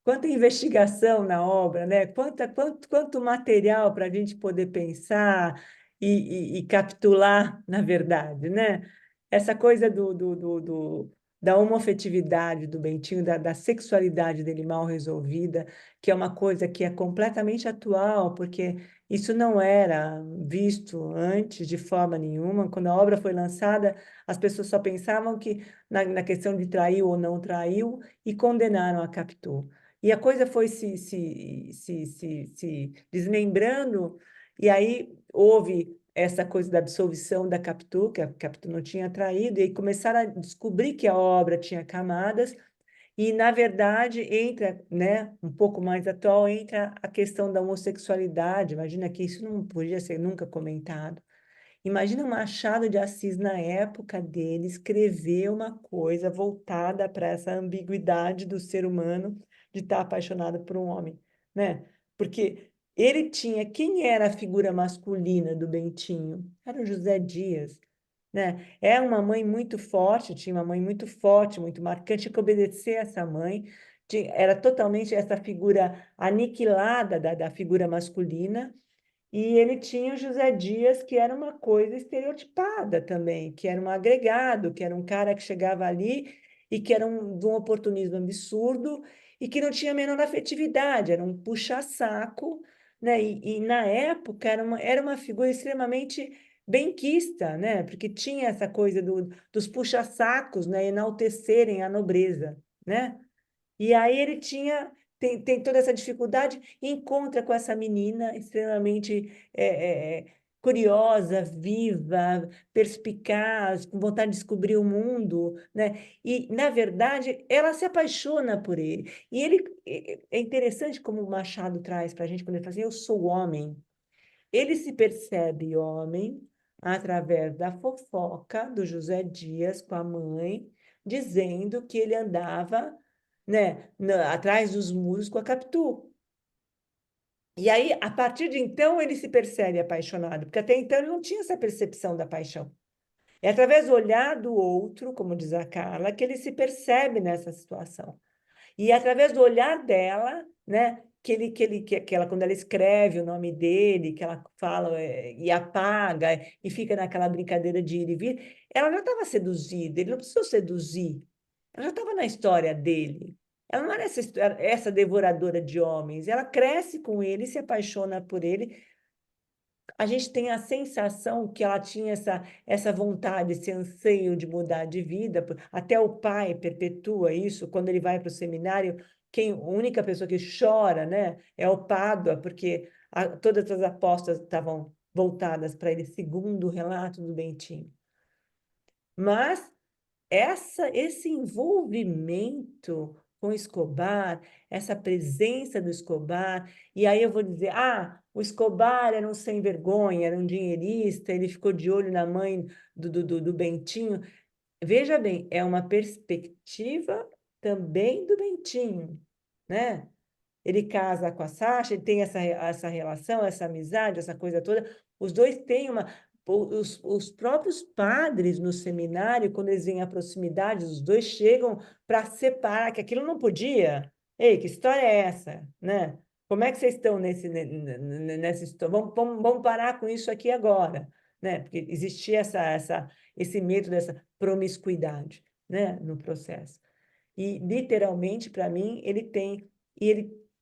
quanta investigação na obra, né? Quanto material para a gente poder pensar e capitular, na verdade, né? Essa coisa da homofetividade do Bentinho, da sexualidade dele mal resolvida, que é uma coisa que é completamente atual, porque isso não era visto antes de forma nenhuma. Quando a obra foi lançada, as pessoas só pensavam que na questão de traiu ou não traiu e condenaram a Capitu. E a coisa foi se desmembrando, e aí houve essa coisa da absolvição da Capitu, que a Capitu não tinha traído, e aí começaram a descobrir que a obra tinha camadas, e, na verdade, entra, né, um pouco mais atual, entra a questão da homossexualidade. Imagina que isso não podia ser nunca comentado. Imagina o Machado de Assis, na época dele, escrever uma coisa voltada para essa ambiguidade do ser humano de estar apaixonado por um homem, né? Porque ele tinha... Quem era a figura masculina do Bentinho? Era o José Dias, né? É uma mãe muito forte, tinha uma mãe muito forte, muito marcante, tinha que obedecer essa mãe. Era totalmente essa figura aniquilada da figura masculina, e ele tinha o José Dias, que era uma coisa estereotipada também, que era um agregado, que era um cara que chegava ali e que era de um oportunismo absurdo e que não tinha a menor afetividade, era um puxa-saco, né? E na época era uma figura extremamente benquista, né? Porque tinha essa coisa dos puxa-sacos, né? Enaltecerem a nobreza, né? E aí ele tem toda essa dificuldade, e encontra com essa menina extremamente curiosa, viva, perspicaz, com vontade de descobrir o mundo, né? E, na verdade, ela se apaixona por ele. E ele é interessante como o Machado traz para a gente, quando ele fala assim, eu sou homem. Ele se percebe homem através da fofoca do José Dias com a mãe, dizendo que ele andava, né, atrás dos muros com a Capitu. E aí, a partir de então, ele se percebe apaixonado, porque até então ele não tinha essa percepção da paixão. É através do olhar do outro, como diz a Carla, que ele se percebe nessa situação. E através do olhar dela, né, que ela, quando ela escreve o nome dele, que ela fala e apaga, e fica naquela brincadeira de ir e vir, ela já estava seduzida, ele não precisou seduzir, ela já estava na história dele. Ela não era essa devoradora de homens, ela cresce com ele, se apaixona por ele. A gente tem a sensação que ela tinha essa vontade, esse anseio de mudar de vida. Até o pai perpetua isso quando ele vai para o seminário. A única pessoa que chora, né, é o Pádua, porque todas as apostas estavam voltadas para ele, segundo o relato do Bentinho. Mas esse envolvimento com Escobar, essa presença do Escobar, e aí eu vou dizer, o Escobar era um sem vergonha, era um dinheirista, ele ficou de olho na mãe do Bentinho. Veja bem, é uma perspectiva também do Bentinho, né? Ele casa com a Sasha, ele tem essa relação, essa amizade, essa coisa toda. Os dois têm uma... Os próprios padres no seminário, quando eles vêm à proximidade, os dois chegam para separar, que aquilo não podia. Ei, que história é essa? Né? Como é que vocês estão nessa história? Vamos parar com isso aqui agora, né? Porque existia esse medo dessa promiscuidade, né, no processo. E, literalmente, para mim, ele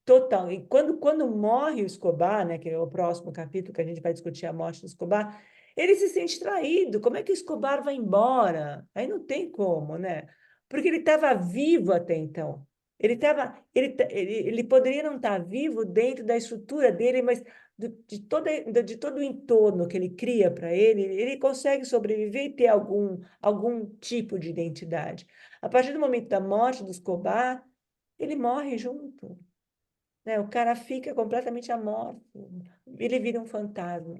total. E quando morre o Escobar, né, que é o próximo capítulo que a gente vai discutir a morte do Escobar, ele se sente traído. Como é que o Escobar vai embora? Aí não tem como, né? Porque ele estava vivo até então. Ele poderia não estar vivo dentro da estrutura dele, mas de todo o entorno que ele cria para ele consegue sobreviver e ter algum tipo de identidade. A partir do momento da morte do Escobar, ele morre junto, né? O cara fica completamente amorfo, ele vira um fantasma.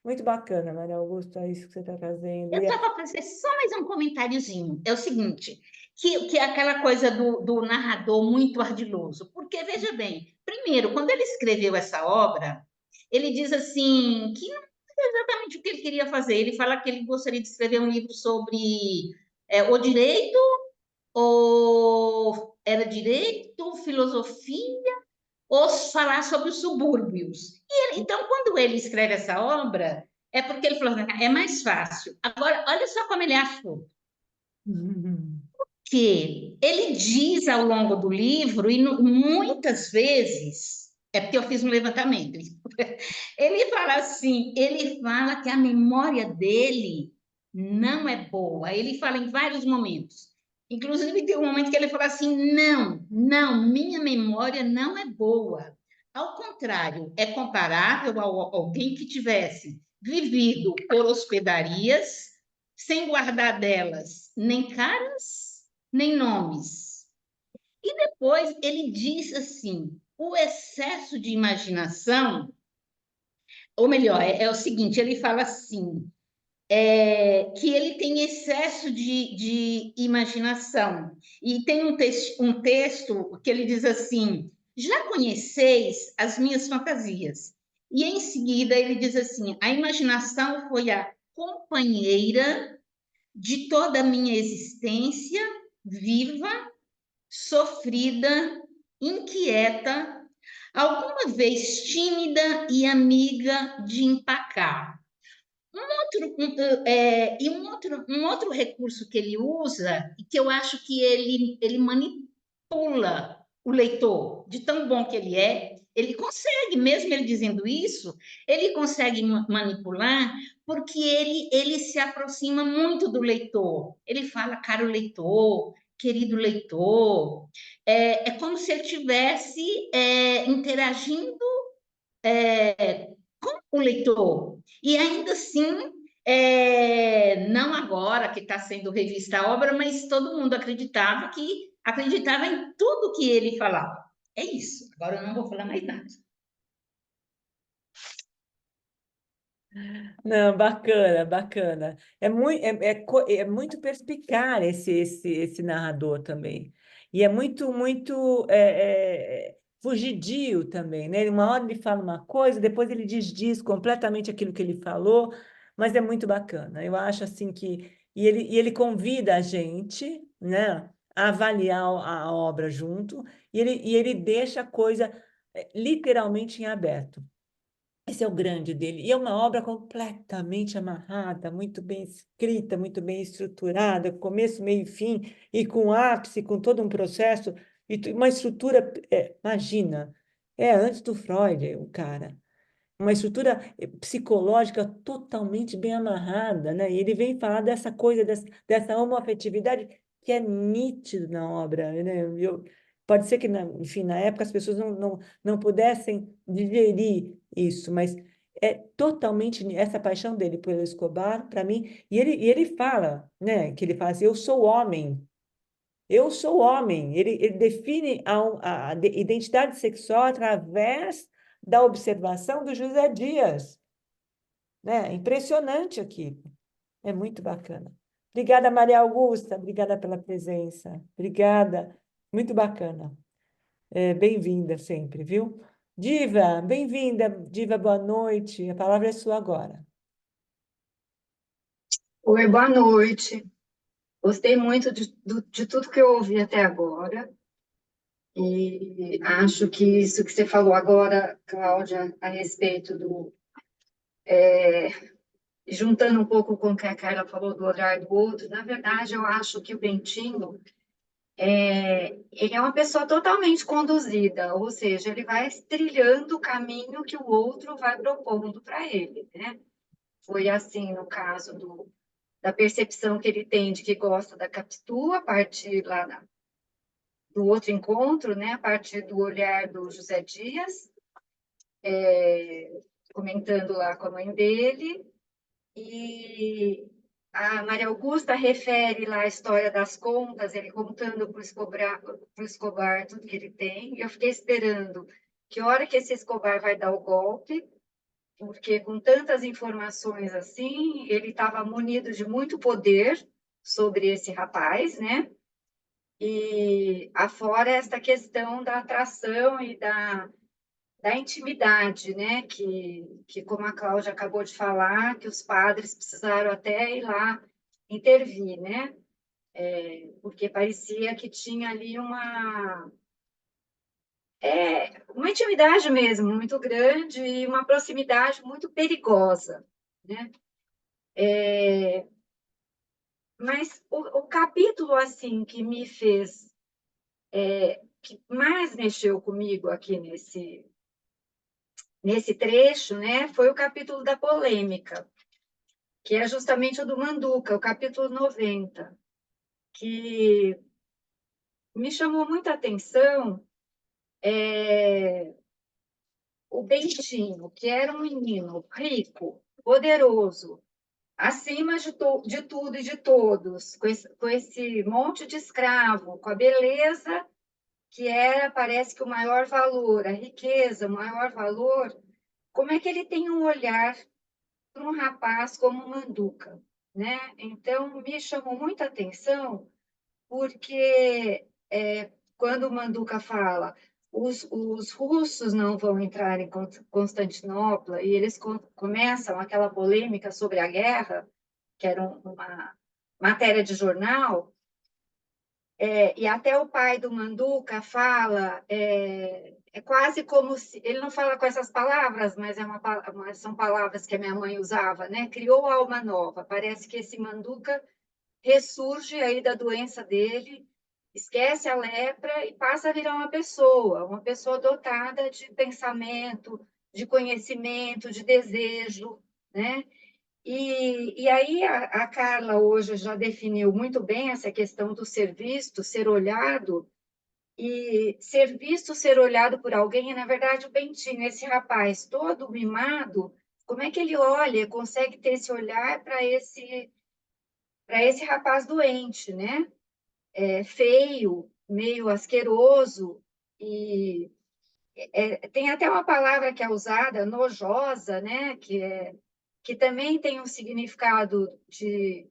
Muito bacana, Maria Augusta, é isso que você está trazendo. Eu estava para fazer só mais um comentáriozinho. É o seguinte, que é aquela coisa do narrador muito ardiloso. Porque, veja bem, primeiro, quando ele escreveu essa obra, ele diz assim que não é exatamente o que ele queria fazer. Ele fala que ele gostaria de escrever um livro sobre o direito, ou era direito, filosofia, ou falar sobre os subúrbios. Então, quando ele escreve essa obra, é porque ele falou assim, é mais fácil. Agora, olha só como ele achou. Que ele diz ao longo do livro, e muitas vezes, é porque eu fiz um levantamento, ele fala assim, ele fala que a memória dele não é boa. Ele fala em vários momentos. Inclusive, tem um momento que ele fala assim: não, não, minha memória não é boa. Ao contrário, é comparável a alguém que tivesse vivido por hospedarias, sem guardar delas nem caras, nem nomes. E depois ele diz assim: o excesso de imaginação, ou melhor, é o seguinte: ele fala assim, que ele tem excesso de imaginação. E tem um texto que ele diz assim: já conheceis as minhas fantasias? E em seguida ele diz assim: a imaginação foi a companheira de toda a minha existência, viva, sofrida, inquieta, alguma vez tímida e amiga de empacar. Um outro recurso que ele usa, e que eu acho que ele manipula o leitor, de tão bom que ele consegue, mesmo ele dizendo isso, ele consegue manipular, porque ele se aproxima muito do leitor. Ele fala, caro leitor, querido leitor, é como se ele estivesse interagindo com o leitor. E ainda assim, não agora que está sendo revista a obra, mas todo mundo acreditava em tudo que ele falava. É isso. Agora eu não vou falar mais nada. Não, bacana, bacana. É muito perspicaz esse narrador também. E é muito fugidio também, né? Uma hora ele fala uma coisa, depois ele desdiz completamente aquilo que ele falou, mas é muito bacana. Eu acho assim que... E ele convida a gente, né, a avaliar a obra junto, e ele deixa a coisa literalmente em aberto. Esse é o grande dele. E é uma obra completamente amarrada, muito bem escrita, muito bem estruturada, começo, meio e fim, e com ápice, com todo um processo, e uma estrutura, imagina, antes do Freud, o cara. Uma estrutura psicológica totalmente bem amarrada, né? E ele vem falar dessa coisa, dessa homoafetividade que é nítido na obra, né? Pode ser que, enfim, na época as pessoas não pudessem digerir isso, mas é totalmente essa paixão dele pelo Escobar, para mim, e ele fala, né? Que ele fala assim, eu sou homem. Eu sou homem. Ele define a identidade sexual através da observação do José Dias, né? Impressionante aqui. É muito bacana. Obrigada, Maria Augusta. Obrigada pela presença. Obrigada. Muito bacana. Bem-vinda sempre, viu? Diva, bem-vinda. Diva, boa noite. A palavra é sua agora. Oi, boa noite. Gostei muito de tudo que eu ouvi até agora. E acho que isso que você falou agora, Cláudia, a respeito do... juntando um pouco com o que a Carla falou do olhar do outro, na verdade, eu acho que o Bentinho, ele é uma pessoa totalmente conduzida, ou seja, ele vai trilhando o caminho que o outro vai propondo para ele, né? Foi assim no caso da percepção que ele tem de que gosta da Capitu, a partir lá do outro encontro, né? A partir do olhar do José Dias, comentando lá com a mãe dele, e a Maria Augusta refere lá a história das contas, ele contando para o Escobar tudo que ele tem, e eu fiquei esperando que hora que esse Escobar vai dar o golpe, porque com tantas informações assim, ele estava munido de muito poder sobre esse rapaz, né? E afora esta questão da atração e da intimidade, né? Que, como a Cláudia acabou de falar, que os padres precisaram até ir lá intervir, né? Porque parecia que tinha ali uma intimidade mesmo muito grande e uma proximidade muito perigosa, né? Mas o capítulo assim que me fez, que mais mexeu comigo aqui nesse trecho, né, foi o capítulo da polêmica, que é justamente o do Manduca, o capítulo 90, que me chamou muita atenção. O Bentinho, que era um menino rico, poderoso, acima de tudo e de todos, com esse monte de escravo, com a beleza que era, parece que o maior valor, a riqueza, o maior valor, como é que ele tem um olhar para um rapaz como o Manduca, né? Então, me chamou muita atenção, porque quando o Manduca fala os russos não vão entrar em Constantinopla, e eles começam aquela polêmica sobre a guerra, que era uma matéria de jornal, e até o pai do Manduca fala, quase como se, ele não fala com essas palavras, mas são palavras que a minha mãe usava, né? Criou alma nova. Parece que esse Manduca ressurge aí da doença dele, esquece a lepra e passa a virar uma pessoa dotada de pensamento, de conhecimento, de desejo, né? E aí a Carla hoje já definiu muito bem essa questão do ser visto, ser olhado, e ser visto, ser olhado por alguém, é, na verdade, o Bentinho, esse rapaz todo mimado, como é que ele olha, consegue ter esse olhar para esse rapaz doente, né? Feio, meio asqueroso, e tem até uma palavra que é usada, nojosa, né? Que também tem um significado de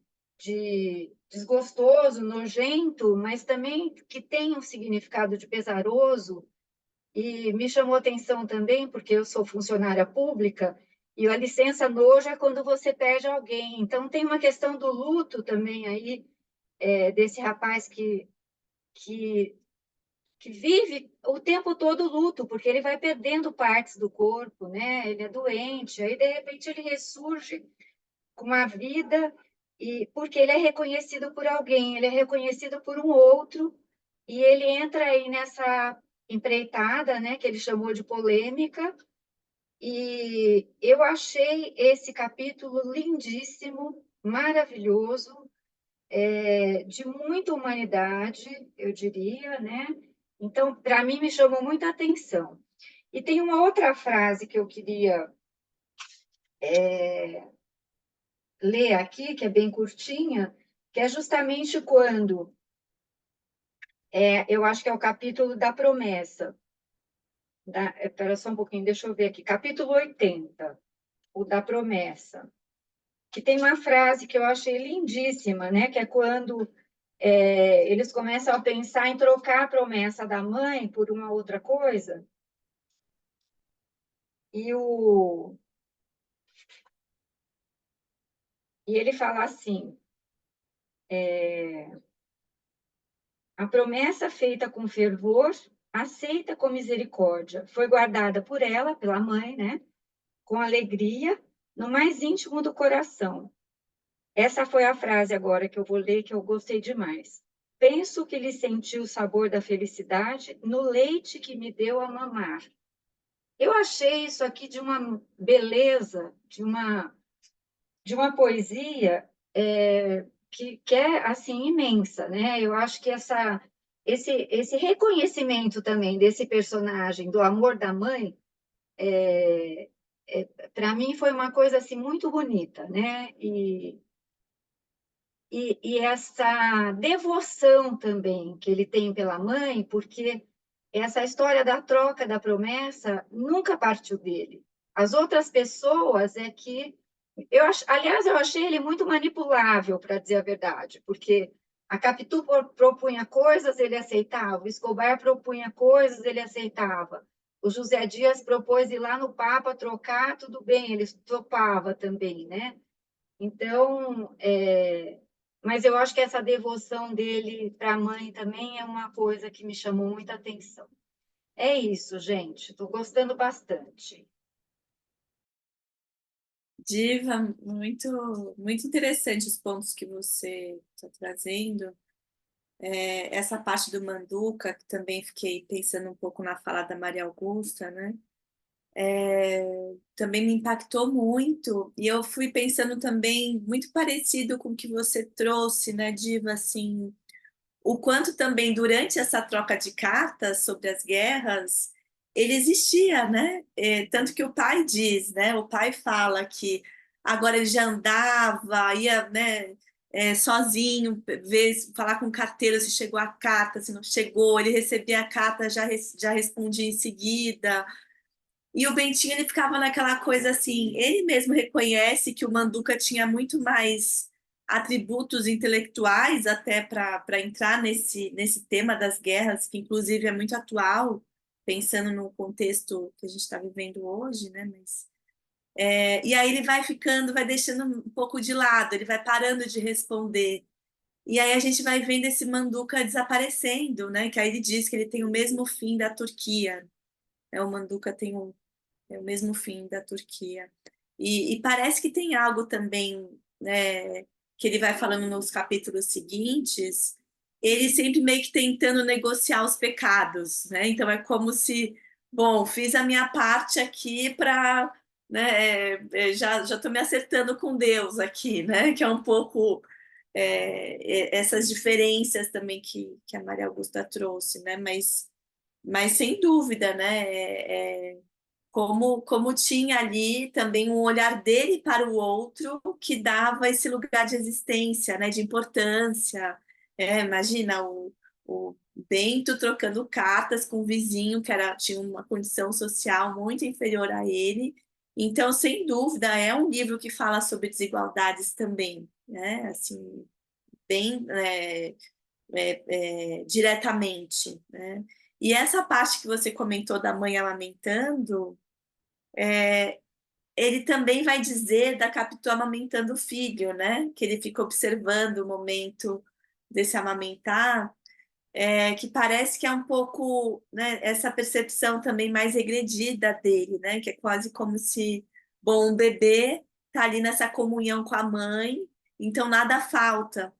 desgostoso, nojento, mas também que tem um significado de pesaroso. E me chamou atenção também, porque eu sou funcionária pública, e a licença nojo é quando você perde alguém. Então, tem uma questão do luto também aí, desse rapaz que, que vive o tempo todo luto, porque ele vai perdendo partes do corpo, né? Ele é doente, aí, de repente, ele ressurge com uma vida, e porque ele é reconhecido por alguém, ele é reconhecido por um outro, e ele entra aí nessa empreitada, né, que ele chamou de polêmica, e eu achei esse capítulo lindíssimo, maravilhoso, de muita humanidade, eu diria, né? Então, para mim, me chamou muita atenção. E tem uma outra frase que eu queria ler aqui, que é bem curtinha, que é justamente quando, eu acho que é o capítulo da promessa. Espera só um pouquinho, deixa eu ver aqui. Capítulo 80, o da promessa. Que tem uma frase que eu achei lindíssima, né? Que é quando eles começam a pensar em trocar a promessa da mãe por uma outra coisa. E, e ele fala assim, a promessa feita com fervor aceita com misericórdia, foi guardada por ela, pela mãe, né? Com alegria, no mais íntimo do coração. Essa foi a frase agora que eu vou ler, que eu gostei demais. Penso que lhe senti o sabor da felicidade no leite que me deu a mamar. Eu achei isso aqui de uma beleza, de uma poesia que é assim imensa, né? Eu acho que esse reconhecimento também desse personagem do amor da mãe, para mim foi uma coisa assim muito bonita, né? E essa devoção também que ele tem pela mãe, porque essa história da troca da promessa nunca partiu dele. As outras pessoas é que aliás, eu achei ele muito manipulável, para dizer a verdade, porque a Capitu propunha coisas, ele aceitava, o Escobar propunha coisas, ele aceitava. O José Dias propôs ir lá no Papa trocar, tudo bem, ele topava também, né? Então, mas eu acho que essa devoção dele para a mãe também é uma coisa que me chamou muita atenção. É isso, gente. Estou gostando bastante. Diva, muito interessante os pontos que você está trazendo. Essa parte do Manduca, que também fiquei pensando um pouco na fala da Maria Augusta, né? Também me impactou muito. E eu fui pensando também, muito parecido com o que você trouxe, né, Diva, assim, o quanto também durante essa troca de cartas sobre as guerras, ele existia, né? Tanto que o pai diz, né? O pai fala que agora ele já andava, ia, né, sozinho, falar com o carteiro se chegou a carta, se não chegou, ele recebia a carta, já respondia em seguida. E o Bentinho, ele ficava naquela coisa assim, ele mesmo reconhece que o Manduca tinha muito mais atributos intelectuais até para entrar nesse tema das guerras, que inclusive é muito atual, pensando no contexto que a gente está vivendo hoje, né? E aí ele vai ficando, vai deixando um pouco de lado, ele vai parando de responder. E aí a gente vai vendo esse Manduca desaparecendo, né? Que aí ele diz que ele tem o mesmo fim da Turquia. O Manduca tem o mesmo fim da Turquia. E parece que tem algo também, né, que ele vai falando nos capítulos seguintes, ele sempre meio que tentando negociar os pecados, né? Então é como se, bom, fiz a minha parte aqui para, né, já estou me acertando com Deus aqui, né? Que é um pouco essas diferenças também que a Maria Augusta trouxe, né? Mas sem dúvida, né? Como tinha ali também um olhar dele para o outro que dava esse lugar de existência, né, de importância. Imagina o Bento trocando cartas com um vizinho tinha uma condição social muito inferior a ele. Então, sem dúvida, é um livro que fala sobre desigualdades também, né? Assim, bem diretamente, né? E essa parte que você comentou da mãe amamentando, ele também vai dizer da Capitu amamentando o filho, né? Que ele fica observando o momento desse amamentar, que parece que é um pouco, né, essa percepção também mais regredida dele, né? Que é quase como se, bom, um bebê tá ali nessa comunhão com a mãe, então nada falta.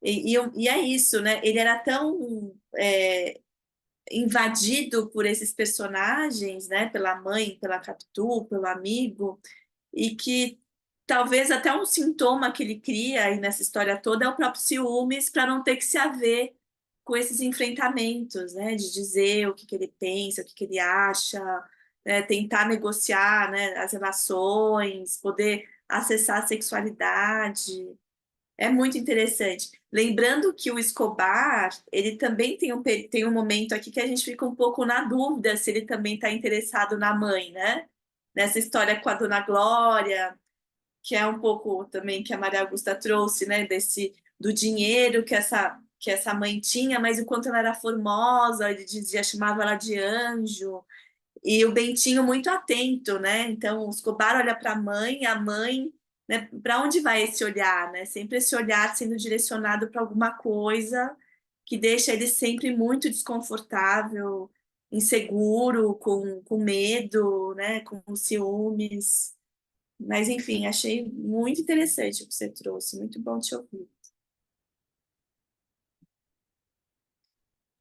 E é isso, né? Ele era tão invadido por esses personagens, né? Pela mãe, pela Capitu, pelo amigo, e que talvez até um sintoma que ele cria aí nessa história toda é o próprio ciúmes para não ter que se haver com esses enfrentamentos, né? De dizer o que ele pensa, o que ele acha, né? Tentar negociar, né, as relações, poder acessar a sexualidade. É muito interessante. Lembrando que o Escobar, ele também tem um momento aqui que a gente fica um pouco na dúvida se ele também está interessado na mãe, né? Nessa história com a Dona Glória, que é um pouco também que a Maria Augusta trouxe, né? Do dinheiro que essa mãe tinha, mas enquanto ela era formosa, ele dizia, chamava ela de anjo. E o Bentinho muito atento, né? Então, o Escobar olha para a mãe, né? Para onde vai esse olhar, né? Sempre esse olhar sendo direcionado para alguma coisa que deixa ele sempre muito desconfortável, inseguro, com medo, né, com ciúmes. Mas, enfim, achei muito interessante o que você trouxe, muito bom te ouvir.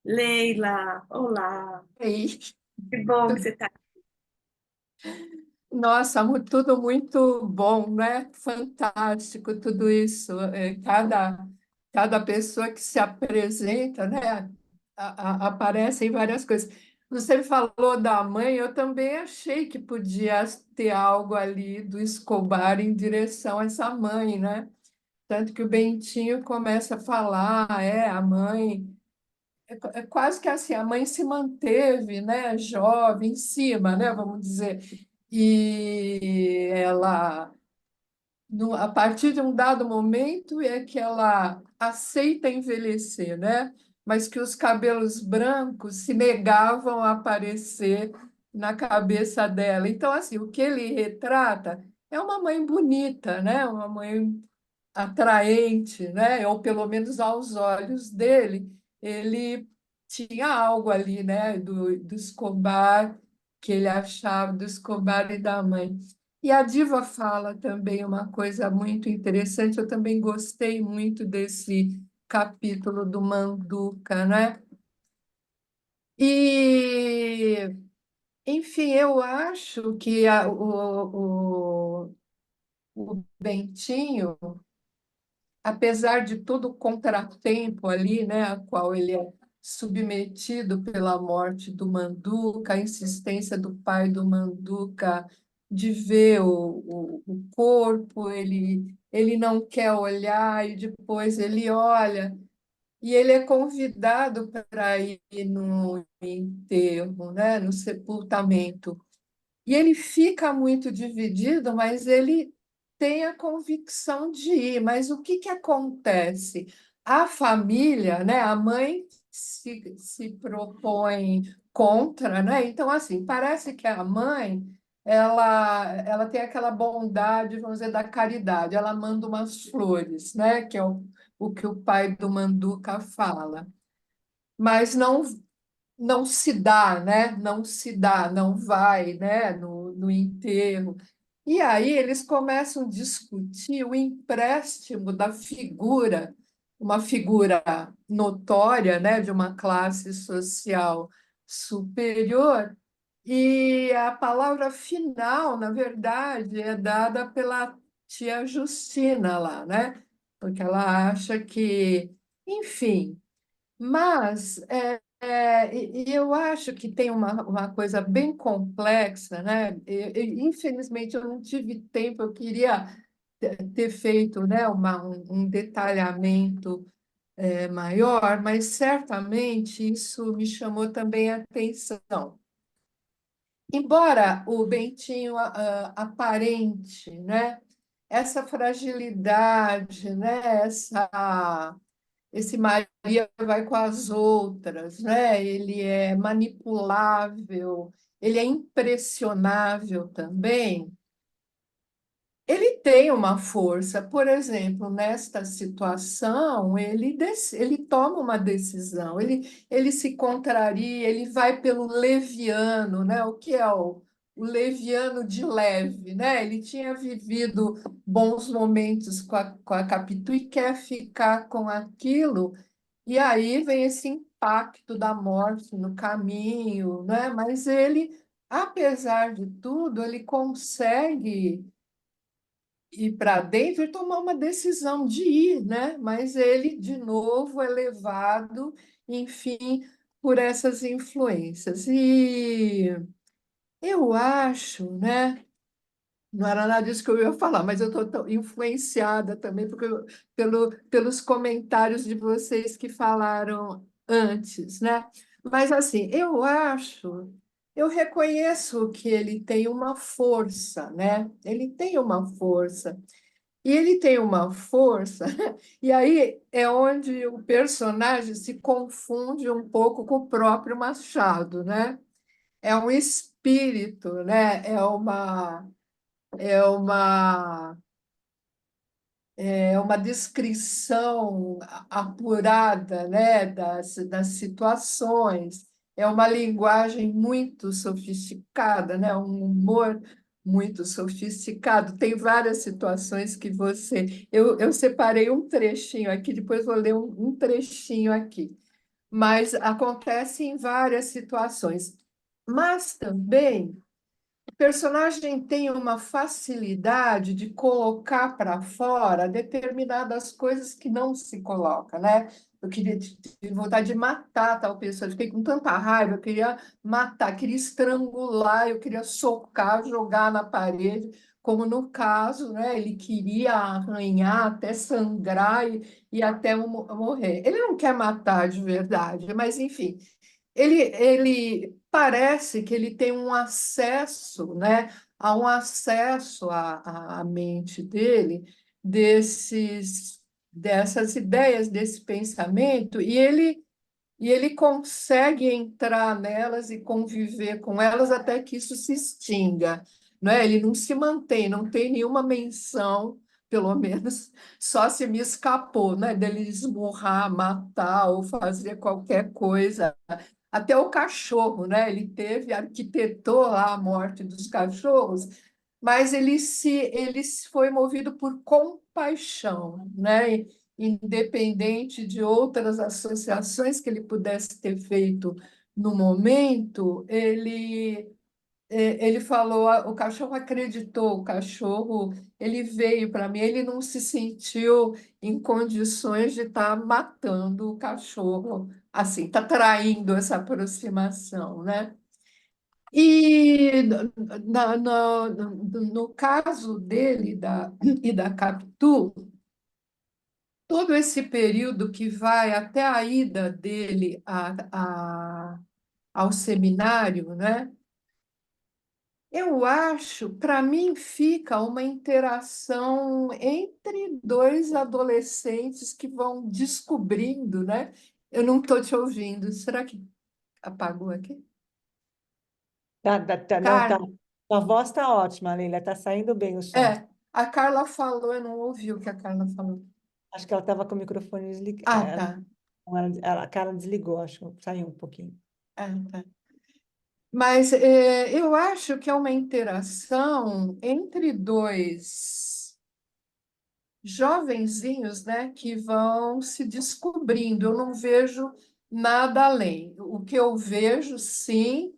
Leila, olá, Aí, que bom que você está. nossa, tudo muito bom, né? Fantástico tudo isso. Cada pessoa que se apresenta, né? Aparecem várias coisas. Você falou da mãe, eu também achei que podia ter algo ali do Escobar em direção a essa mãe, né? Tanto que o Bentinho começa a falar, a mãe. É quase que assim, a mãe se manteve, né, jovem, em cima, né, vamos dizer, e ela, a partir de um dado momento, é que ela aceita envelhecer, né, mas que os cabelos brancos se negavam a aparecer na cabeça dela. Então, assim, o que ele retrata é uma mãe bonita, né, uma mãe atraente, né? Ou pelo menos aos olhos dele, ele tinha algo ali, né? Do Escobar, que ele achava do Escobar e da mãe. E a diva fala também uma coisa muito interessante, eu também gostei muito desse capítulo do Manduca, né? E, enfim, eu acho que o Bentinho, apesar de todo o contratempo ali, né, a qual ele é submetido pela morte do Manduca, a insistência do pai do Manduca de ver o corpo, ele não quer olhar e depois ele olha, e ele é convidado para ir no enterro, né, no sepultamento. E ele fica muito dividido, mas ele tem a convicção de ir. Mas o que acontece? A família, né, a mãe se propõe contra, né? Então, assim, parece que a mãe ela tem aquela bondade, vamos dizer, da caridade. Ela manda umas flores, né? Que é o que o pai do Manduca fala. Mas não se dá, né? Não se dá, não vai, né? No enterro. E aí eles começam a discutir o empréstimo da figura, uma figura notória, né? De uma classe social superior. E a palavra final, na verdade, é dada pela tia Justina lá, né? Porque ela acha que, enfim, mas e eu acho que tem uma coisa bem complexa, né? Infelizmente, eu não tive tempo, eu queria ter feito, né, um detalhamento maior, mas certamente isso me chamou também a atenção. Embora o Bentinho aparente, né, essa fragilidade, né, esse Maria vai com as outras, né? Ele é manipulável, ele é impressionável também. Ele tem uma força, por exemplo, nesta situação, ele toma uma decisão, ele se contraria, ele vai pelo leviano, né? O que é o leviano de leve, né? Ele tinha vivido bons momentos com a Capitu e quer ficar com aquilo, e aí vem esse impacto da morte no caminho, né? Mas ele, apesar de tudo, ele consegue ir para dentro e tomar uma decisão de ir, né? Mas ele, de novo, é levado, enfim, por essas influências. E eu acho, né? Não era nada disso que eu ia falar, mas eu estou influenciada também pelos comentários de vocês que falaram antes, né? Mas assim, eu reconheço que ele tem uma força, né? Ele tem uma força. E ele tem uma força, e aí é onde o personagem se confunde um pouco com o próprio Machado, né? É um espírito, né? É uma é uma descrição apurada, né, das situações. é uma linguagem muito sofisticada, né? Um humor muito sofisticado. Tem várias situações que você. Eu separei um trechinho aqui, depois vou ler um trechinho aqui. Mas acontece em várias situações. Mas também o personagem tem uma facilidade de colocar para fora determinadas coisas que não se coloca, né? Eu queria tive vontade de matar tal pessoa, eu fiquei com tanta raiva, eu queria matar, queria estrangular, eu queria socar, jogar na parede, como no caso, né? Ele queria arranhar até sangrar e até morrer. Ele não quer matar de verdade, mas enfim, ele parece que ele tem um acesso, né, a um acesso à mente dele dessas ideias, desse pensamento, e ele consegue entrar nelas e conviver com elas até que isso se extinga, né? Ele não se mantém, não tem nenhuma menção, pelo menos só se me escapou, né? Dele esmurrar, matar ou fazer qualquer coisa até o cachorro, né? Ele arquitetou lá a morte dos cachorros, mas ele foi movido por compaixão, né? Independente de outras associações que ele pudesse ter feito no momento, ele falou, o cachorro acreditou, o cachorro, ele veio para mim, ele não se sentiu em condições de estar matando o cachorro, assim, está traindo essa aproximação, né? E no caso dele e da Capitu, todo esse período que vai até a ida dele ao seminário, né? Eu acho, para mim, fica uma interação entre dois adolescentes que vão descobrindo, né? Eu não estou te ouvindo. Será que apagou aqui? Não, tá. Carla, A voz está ótima, Leila, está saindo bem o som. a Carla falou, eu não ouvi o que a Carla falou. Acho que ela estava com o microfone Ah, desligado. tá. A cara desligou, acho que saiu um pouquinho. Tá. Mas eu acho que é uma interação entre dois jovenzinhos, né, que vão se descobrindo. Eu não vejo nada além. O que eu vejo, sim,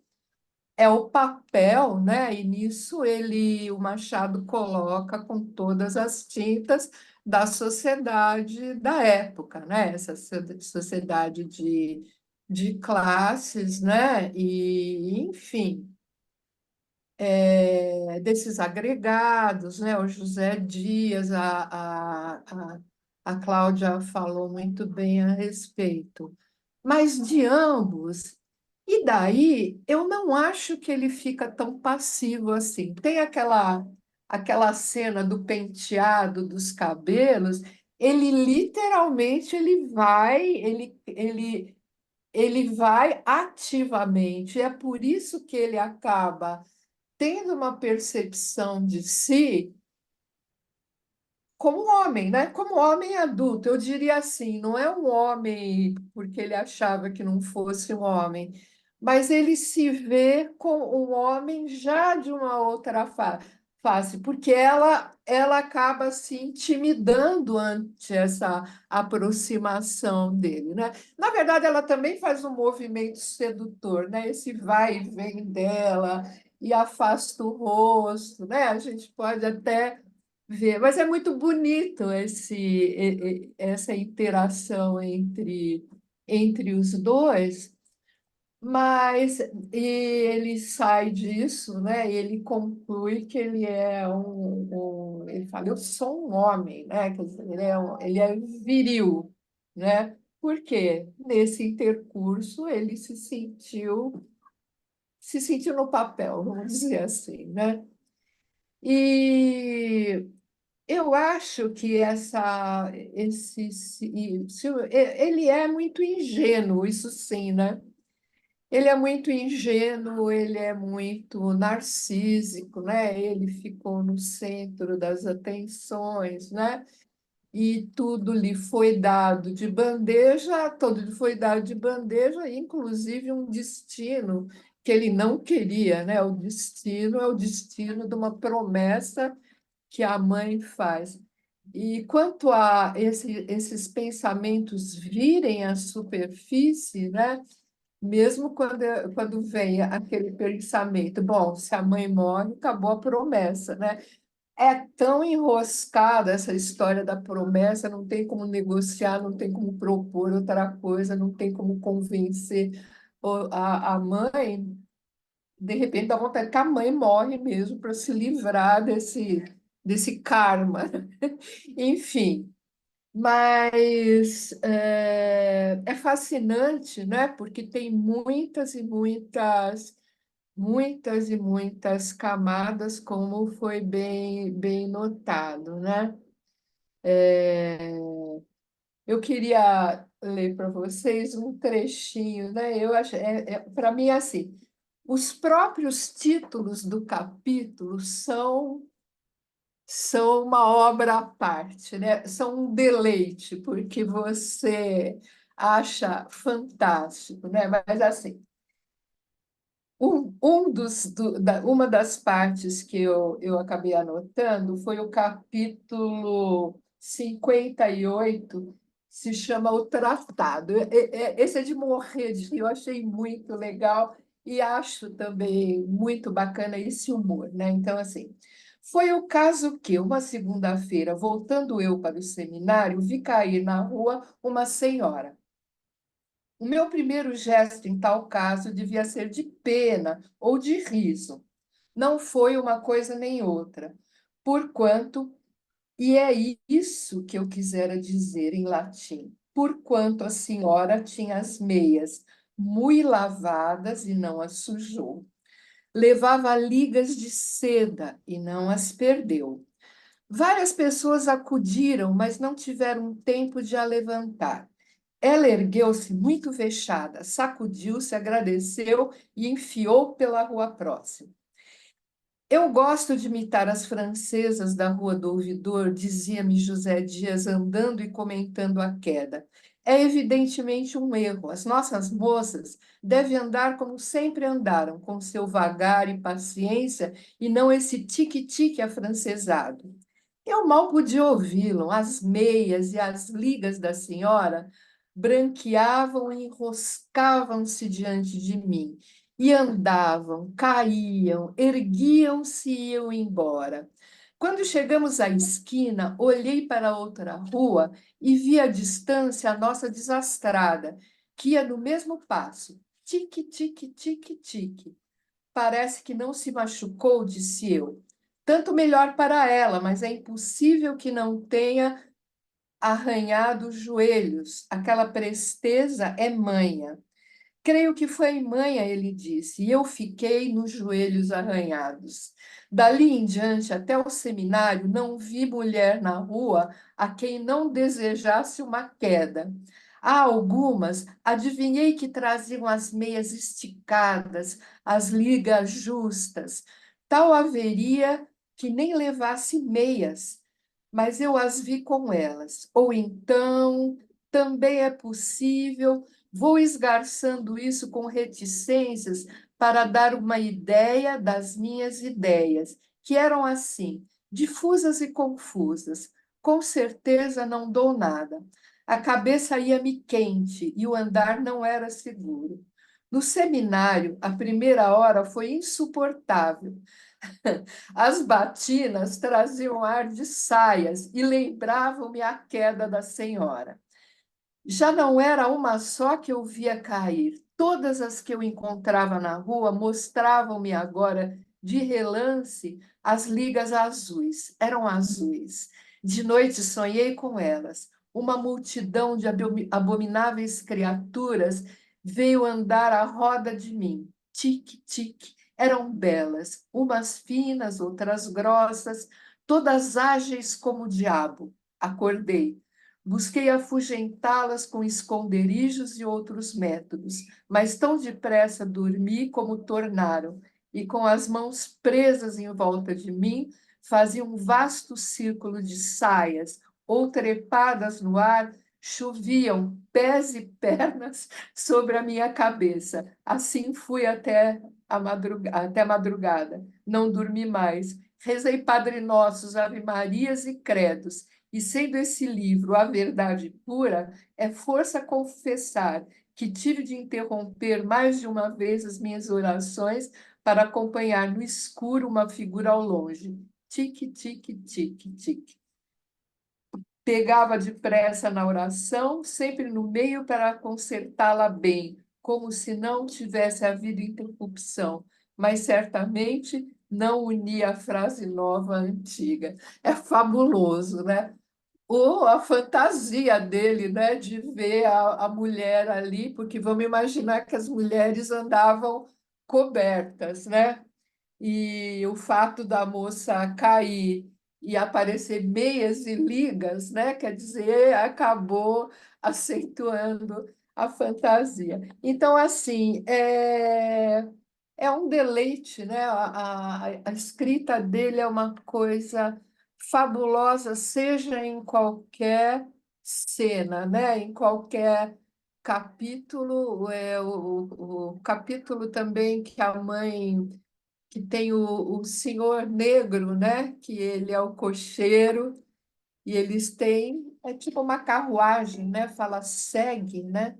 é o papel, né? E nisso o Machado coloca com todas as tintas da sociedade da época, né? Essa sociedade de classes, né? E, enfim, desses agregados, né? O José Dias, a Cláudia falou muito bem a respeito. Mas de ambos, e daí eu não acho que ele fica tão passivo assim. Tem aquela cena do penteado dos cabelos, ele literalmente ele vai ativamente. É por isso que ele acaba tendo uma percepção de si como homem, né? Como homem adulto, eu diria assim, não é um homem porque ele achava que não fosse um homem, mas ele se vê como um homem já de uma outra face, porque ela acaba se intimidando ante essa aproximação dele, né? Na verdade, ela também faz um movimento sedutor, né? Esse vai e vem dela e afasta o rosto, né? A gente pode até ver. Mas é muito bonito essa interação entre os dois, mas ele sai disso, né? E ele conclui que ele é ele fala, eu sou um homem, né? Quer dizer, ele é viril, né? Porque nesse intercurso ele se sentiu no papel, vamos dizer assim, né? E eu acho que ele é muito ingênuo, isso sim, né? Ele é muito ingênuo, ele é muito narcísico, né? Ele ficou no centro das atenções, né? e tudo lhe foi dado de bandeja, tudo lhe foi dado de bandeja, inclusive um destino que ele não queria, né? O destino é o destino de uma promessa que a mãe faz. E quanto a esses pensamentos virem à superfície, né? Mesmo quando vem aquele pensamento, bom, se a mãe morre, acabou a promessa, né? É tão enroscada essa história da promessa, não tem como negociar, não tem como propor outra coisa, não tem como convencer a mãe. De repente, dá vontade que a mãe morre mesmo para se livrar desse karma. Enfim, mas é fascinante, né? Porque tem muitas e muitas camadas, como foi bem notado, né? Eu queria ler para vocês um trechinho, né? Eu acho, para mim, é assim, os próprios títulos do capítulo são uma obra à parte, né? São um deleite, porque você acha fantástico, né? Mas assim, uma das partes que eu acabei anotando foi o capítulo 58, se chama O Tratado. Esse é de morrer de rir, eu achei muito legal e acho também muito bacana esse humor, né? Então, assim, foi o caso que, uma segunda-feira, voltando eu para o seminário, vi cair na rua uma senhora. O meu primeiro gesto em tal caso devia ser de pena ou de riso. Não foi uma coisa nem outra, porquanto, e é isso que eu quisera dizer em latim, porquanto a senhora tinha as meias muito lavadas e não as sujou. Levava ligas de seda e não as perdeu. Várias pessoas acudiram, mas não tiveram tempo de a levantar. Ela ergueu-se muito vexada, sacudiu-se, agradeceu e enfiou pela rua próxima. Eu gosto de imitar as francesas da Rua do Ouvidor, dizia-me José Dias, andando e comentando a queda. É evidentemente um erro. As nossas moças devem andar como sempre andaram, com seu vagar e paciência, e não esse tique-tique afrancesado. Eu mal podia ouvi-lo. As meias e as ligas da senhora branqueavam e enroscavam-se diante de mim e andavam, caíam, erguiam-se e iam embora. Quando chegamos à esquina, olhei para outra rua e vi à distância a nossa desastrada, que ia no mesmo passo. Tique, tique, tique, tique. Parece que não se machucou, disse eu. Tanto melhor para ela, mas é impossível que não tenha arranhado os joelhos. Aquela presteza é manha. Creio que foi manha, ele disse, e eu fiquei nos joelhos arranhados. Dali em diante, até o seminário, não vi mulher na rua a quem não desejasse uma queda. Há algumas, adivinhei que traziam as meias esticadas, as ligas justas. Tal haveria que nem levasse meias, mas eu as vi com elas. Ou então, também é possível. Vou esgarçando isso com reticências para dar uma ideia das minhas ideias, que eram assim, difusas e confusas. Com certeza não dou nada. A cabeça ia-me quente e o andar não era seguro. No seminário, a primeira hora foi insuportável. As batinas traziam ar de saias e lembravam-me a queda da senhora. Já não era uma só que eu via cair. Todas as que eu encontrava na rua mostravam-me agora, de relance, as ligas azuis. Eram azuis. De noite sonhei com elas. Uma multidão de abomináveis criaturas veio andar à roda de mim. Tique, tique. Eram belas, umas finas, outras grossas, todas ágeis como o diabo. Acordei. Busquei afugentá-las com esconderijos e outros métodos, mas tão depressa dormi como tornaram, e com as mãos presas em volta de mim, fazia um vasto círculo de saias, ou trepadas no ar, choviam pés e pernas sobre a minha cabeça. Assim fui até a madrugada. Não dormi mais. Rezei Padre Nossos, Ave Marias e Credos. E sendo esse livro a verdade pura, é força confessar que tive de interromper mais de uma vez as minhas orações para acompanhar no escuro uma figura ao longe. Tique, tique, tique, tique. Pegava depressa na oração, sempre no meio para consertá-la bem, como se não tivesse havido interrupção, mas certamente não unia a frase nova à antiga. É fabuloso, né? Ou a fantasia dele, né, de ver a mulher ali, porque vamos imaginar que as mulheres andavam cobertas, né? E o fato da moça cair e aparecer meias e ligas, né? Quer dizer, acabou acentuando a fantasia. Então, assim, é um deleite, né? A escrita dele é uma coisa fabulosa, seja em qualquer cena, né? Em qualquer capítulo, o capítulo também que a mãe que tem o senhor negro, né? Que ele é o cocheiro, e eles têm, é tipo uma carruagem, né? Fala segue, né?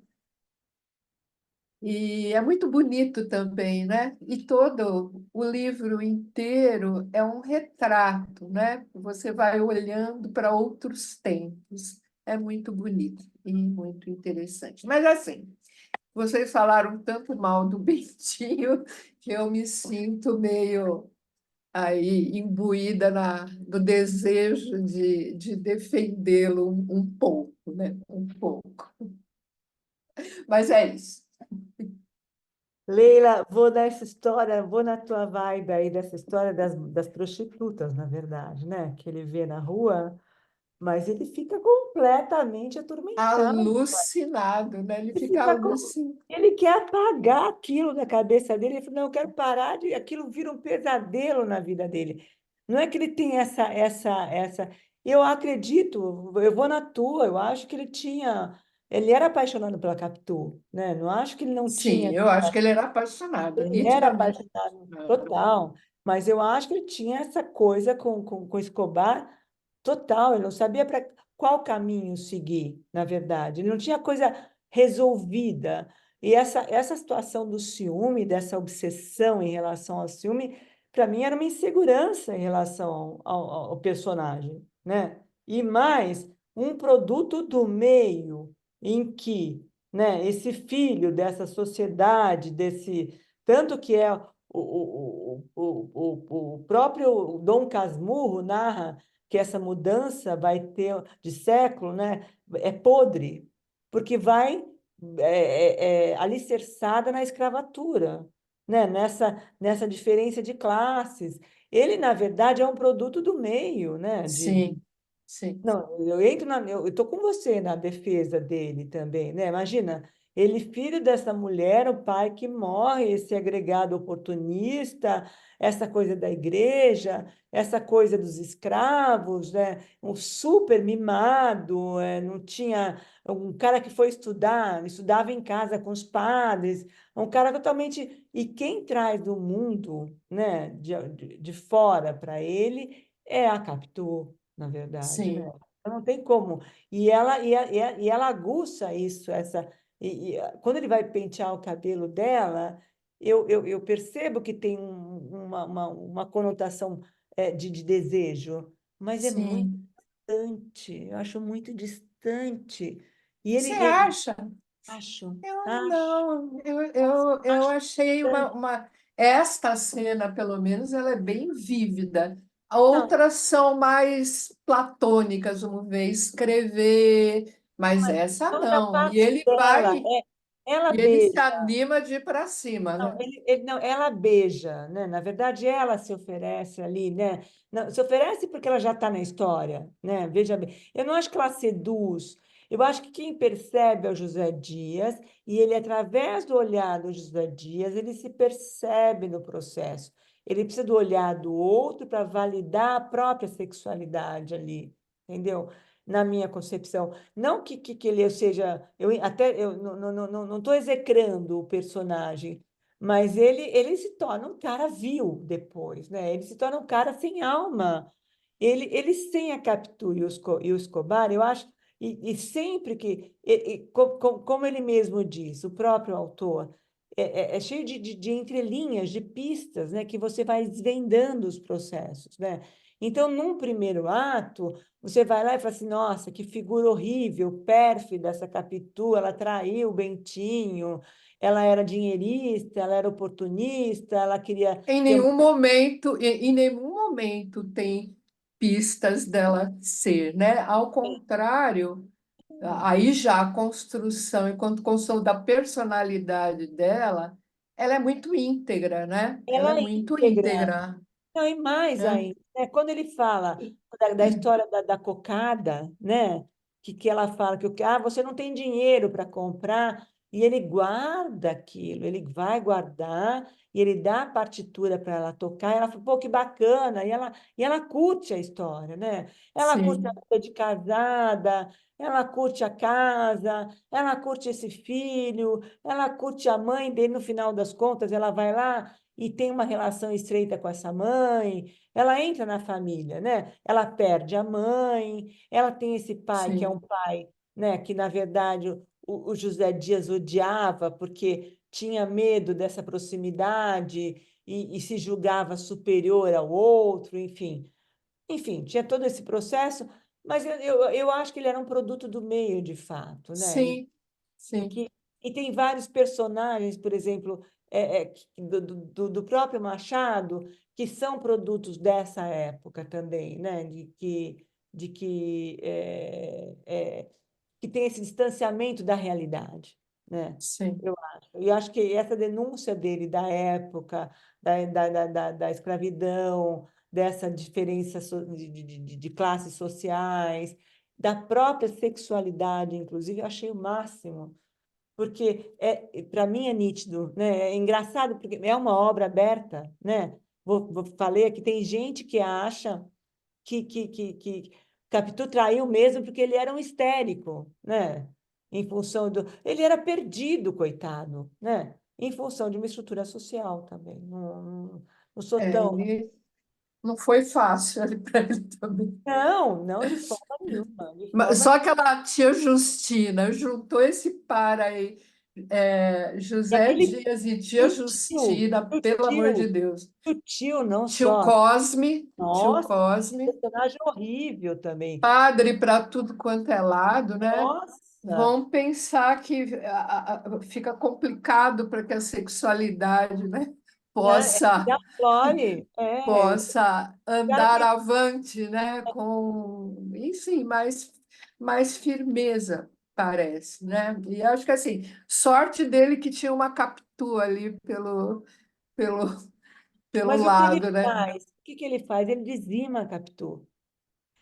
E é muito bonito também, né? E todo o livro inteiro é um retrato, né? Você vai olhando para outros tempos. É muito bonito e muito interessante. Mas assim, vocês falaram tanto mal do Bentinho que eu me sinto meio aí imbuída no desejo de defendê-lo um pouco, né? Um pouco. Mas é isso. Leila, vou nessa história, vou na tua vibe aí dessa história das prostitutas, na verdade, né? Que ele vê na rua, mas ele fica completamente atormentado. Alucinado, né? Ele Ele fica fica alucinado. ele quer apagar aquilo da cabeça dele. Ele falou, não, eu quero parar de... Aquilo vira um pesadelo na vida dele. Não é que ele tem essa... Eu acredito, eu vou na tua, eu acho que ele tinha... Ele era apaixonado pela Capitu, né? Não acho que ele não Sim, tinha... eu acho que ele era apaixonado, Ele era nitidamente apaixonado apaixonado. total, mas eu acho que ele tinha essa coisa com Escobar total. Ele não sabia para qual caminho seguir, na verdade. Ele não tinha coisa resolvida. E essa situação do ciúme, dessa obsessão em relação ao ciúme, para mim era uma insegurança em relação ao personagem, né? E mais, um produto do meio em que, né, esse filho dessa sociedade, desse tanto que é o próprio Dom Casmurro narra que essa mudança vai ter de século, né? É podre, porque vai alicerçada na escravatura, né? Nessa diferença de classes. Ele, na verdade, é um produto do meio, né? Sim, sim, Não, eu estou com você na defesa dele também, né? Imagina, ele filho dessa mulher, o pai que morre, esse agregado oportunista, essa coisa da igreja, essa coisa dos escravos, né? Um super mimado, não tinha um cara que foi estudar, estudava em casa com os padres, um cara totalmente. E quem traz do mundo, né, de fora para ele é a Capitu, na verdade, né? sim, Não tem como. E ela aguça isso, quando ele vai pentear o cabelo dela, eu percebo que tem uma conotação de desejo, mas é muito sim. distante, eu acho muito distante. E Você ele acha? acho, Eu acho, não, eu acho achei distante. esta cena, pelo menos, ela é bem vívida. Não, Outras são mais platônicas, vamos ver, escrever, mas essa toda a não. parte dela, ela E ele se beija. anima de ir para cima, Não, né? não, ela beija, né? Na verdade, ela se oferece ali, né? Não, se oferece porque ela já está na história, né? Veja bem, eu não acho que ela seduz. Eu acho que quem percebe é o José Dias e ele, através do olhar do José Dias, ele se percebe no processo. Ele precisa do olhar do outro para validar a própria sexualidade ali, entendeu? na minha concepção. Não que ele seja, eu não estou execrando o personagem, mas ele se torna um cara vil depois, né? Ele se torna um cara sem alma. Ele sem a Capitu e o Escobar, eu acho, e sempre que, como ele mesmo diz, o próprio autor, é cheio de entrelinhas, de pistas, né, que você vai desvendando os processos, né? Então, num primeiro ato, você vai lá e fala assim, nossa, que figura horrível, pérfida essa Capitu, ela traiu o Bentinho, ela era dinheirista, ela era oportunista, ela queria Em ter nenhum momento, em nenhum momento tem pistas dela ser, né? Ao contrário, aí já a construção, enquanto construção da personalidade dela, ela é muito íntegra, né? Ela é ela é muito íntegra. íntegra, Não, e mais né? ainda, né? Quando ele fala da história da cocada, né? Que ela fala que você não tem dinheiro para comprar, e ele guarda aquilo, ele vai guardar, e ele dá a partitura para ela tocar, e ela fala, pô, que bacana, e ela curte a história, né? Ela curte a Sim, vida de casada, ela curte a casa, ela curte esse filho, ela curte a mãe dele, no final das contas, ela vai lá e tem uma relação estreita com essa mãe, ela entra na família, né? Ela perde a mãe, ela tem esse pai que é um sim, pai, né? Que na verdade o José Dias odiava porque tinha medo dessa proximidade e se julgava superior ao outro, enfim, tinha todo esse processo, mas eu acho que ele era um produto do meio, de fato, né? sim, E sim, que e tem vários personagens, por exemplo, do próprio Machado, que são produtos dessa época também, né? Que tem esse distanciamento da realidade, né? sim, Eu acho. E acho que essa denúncia dele da época, da escravidão, dessa diferença de classes sociais, da própria sexualidade, inclusive, eu achei o máximo porque para mim é nítido, né? É engraçado porque é uma obra aberta, né? Falei aqui, tem gente que acha que Capitu traiu mesmo porque ele era um histérico, né? Em função do... Ele era perdido, coitado, né? Em função de uma estrutura social também. Não sou tão... ele não foi fácil ali para ele também. Não, não de forma nenhuma, de forma... Só que a tia Justina juntou esse par aí, E José aquele... Dias e E tia Justina, pelo amor de Deus. o tio não só... Tio Nossa, Cosme, personagem horrível também. padre para tudo quanto é lado, né? Nossa, Vão pensar que fica complicado para que a sexualidade, né, né? E possa a Flore, possa cara andar tem, avante, né, com, enfim, mais firmeza, parece, né? E acho que assim, sorte dele que tinha uma Capitu ali pelo, pelo mas o que ele lado, né? faz? O que que ele faz? Ele dizima a Capitu.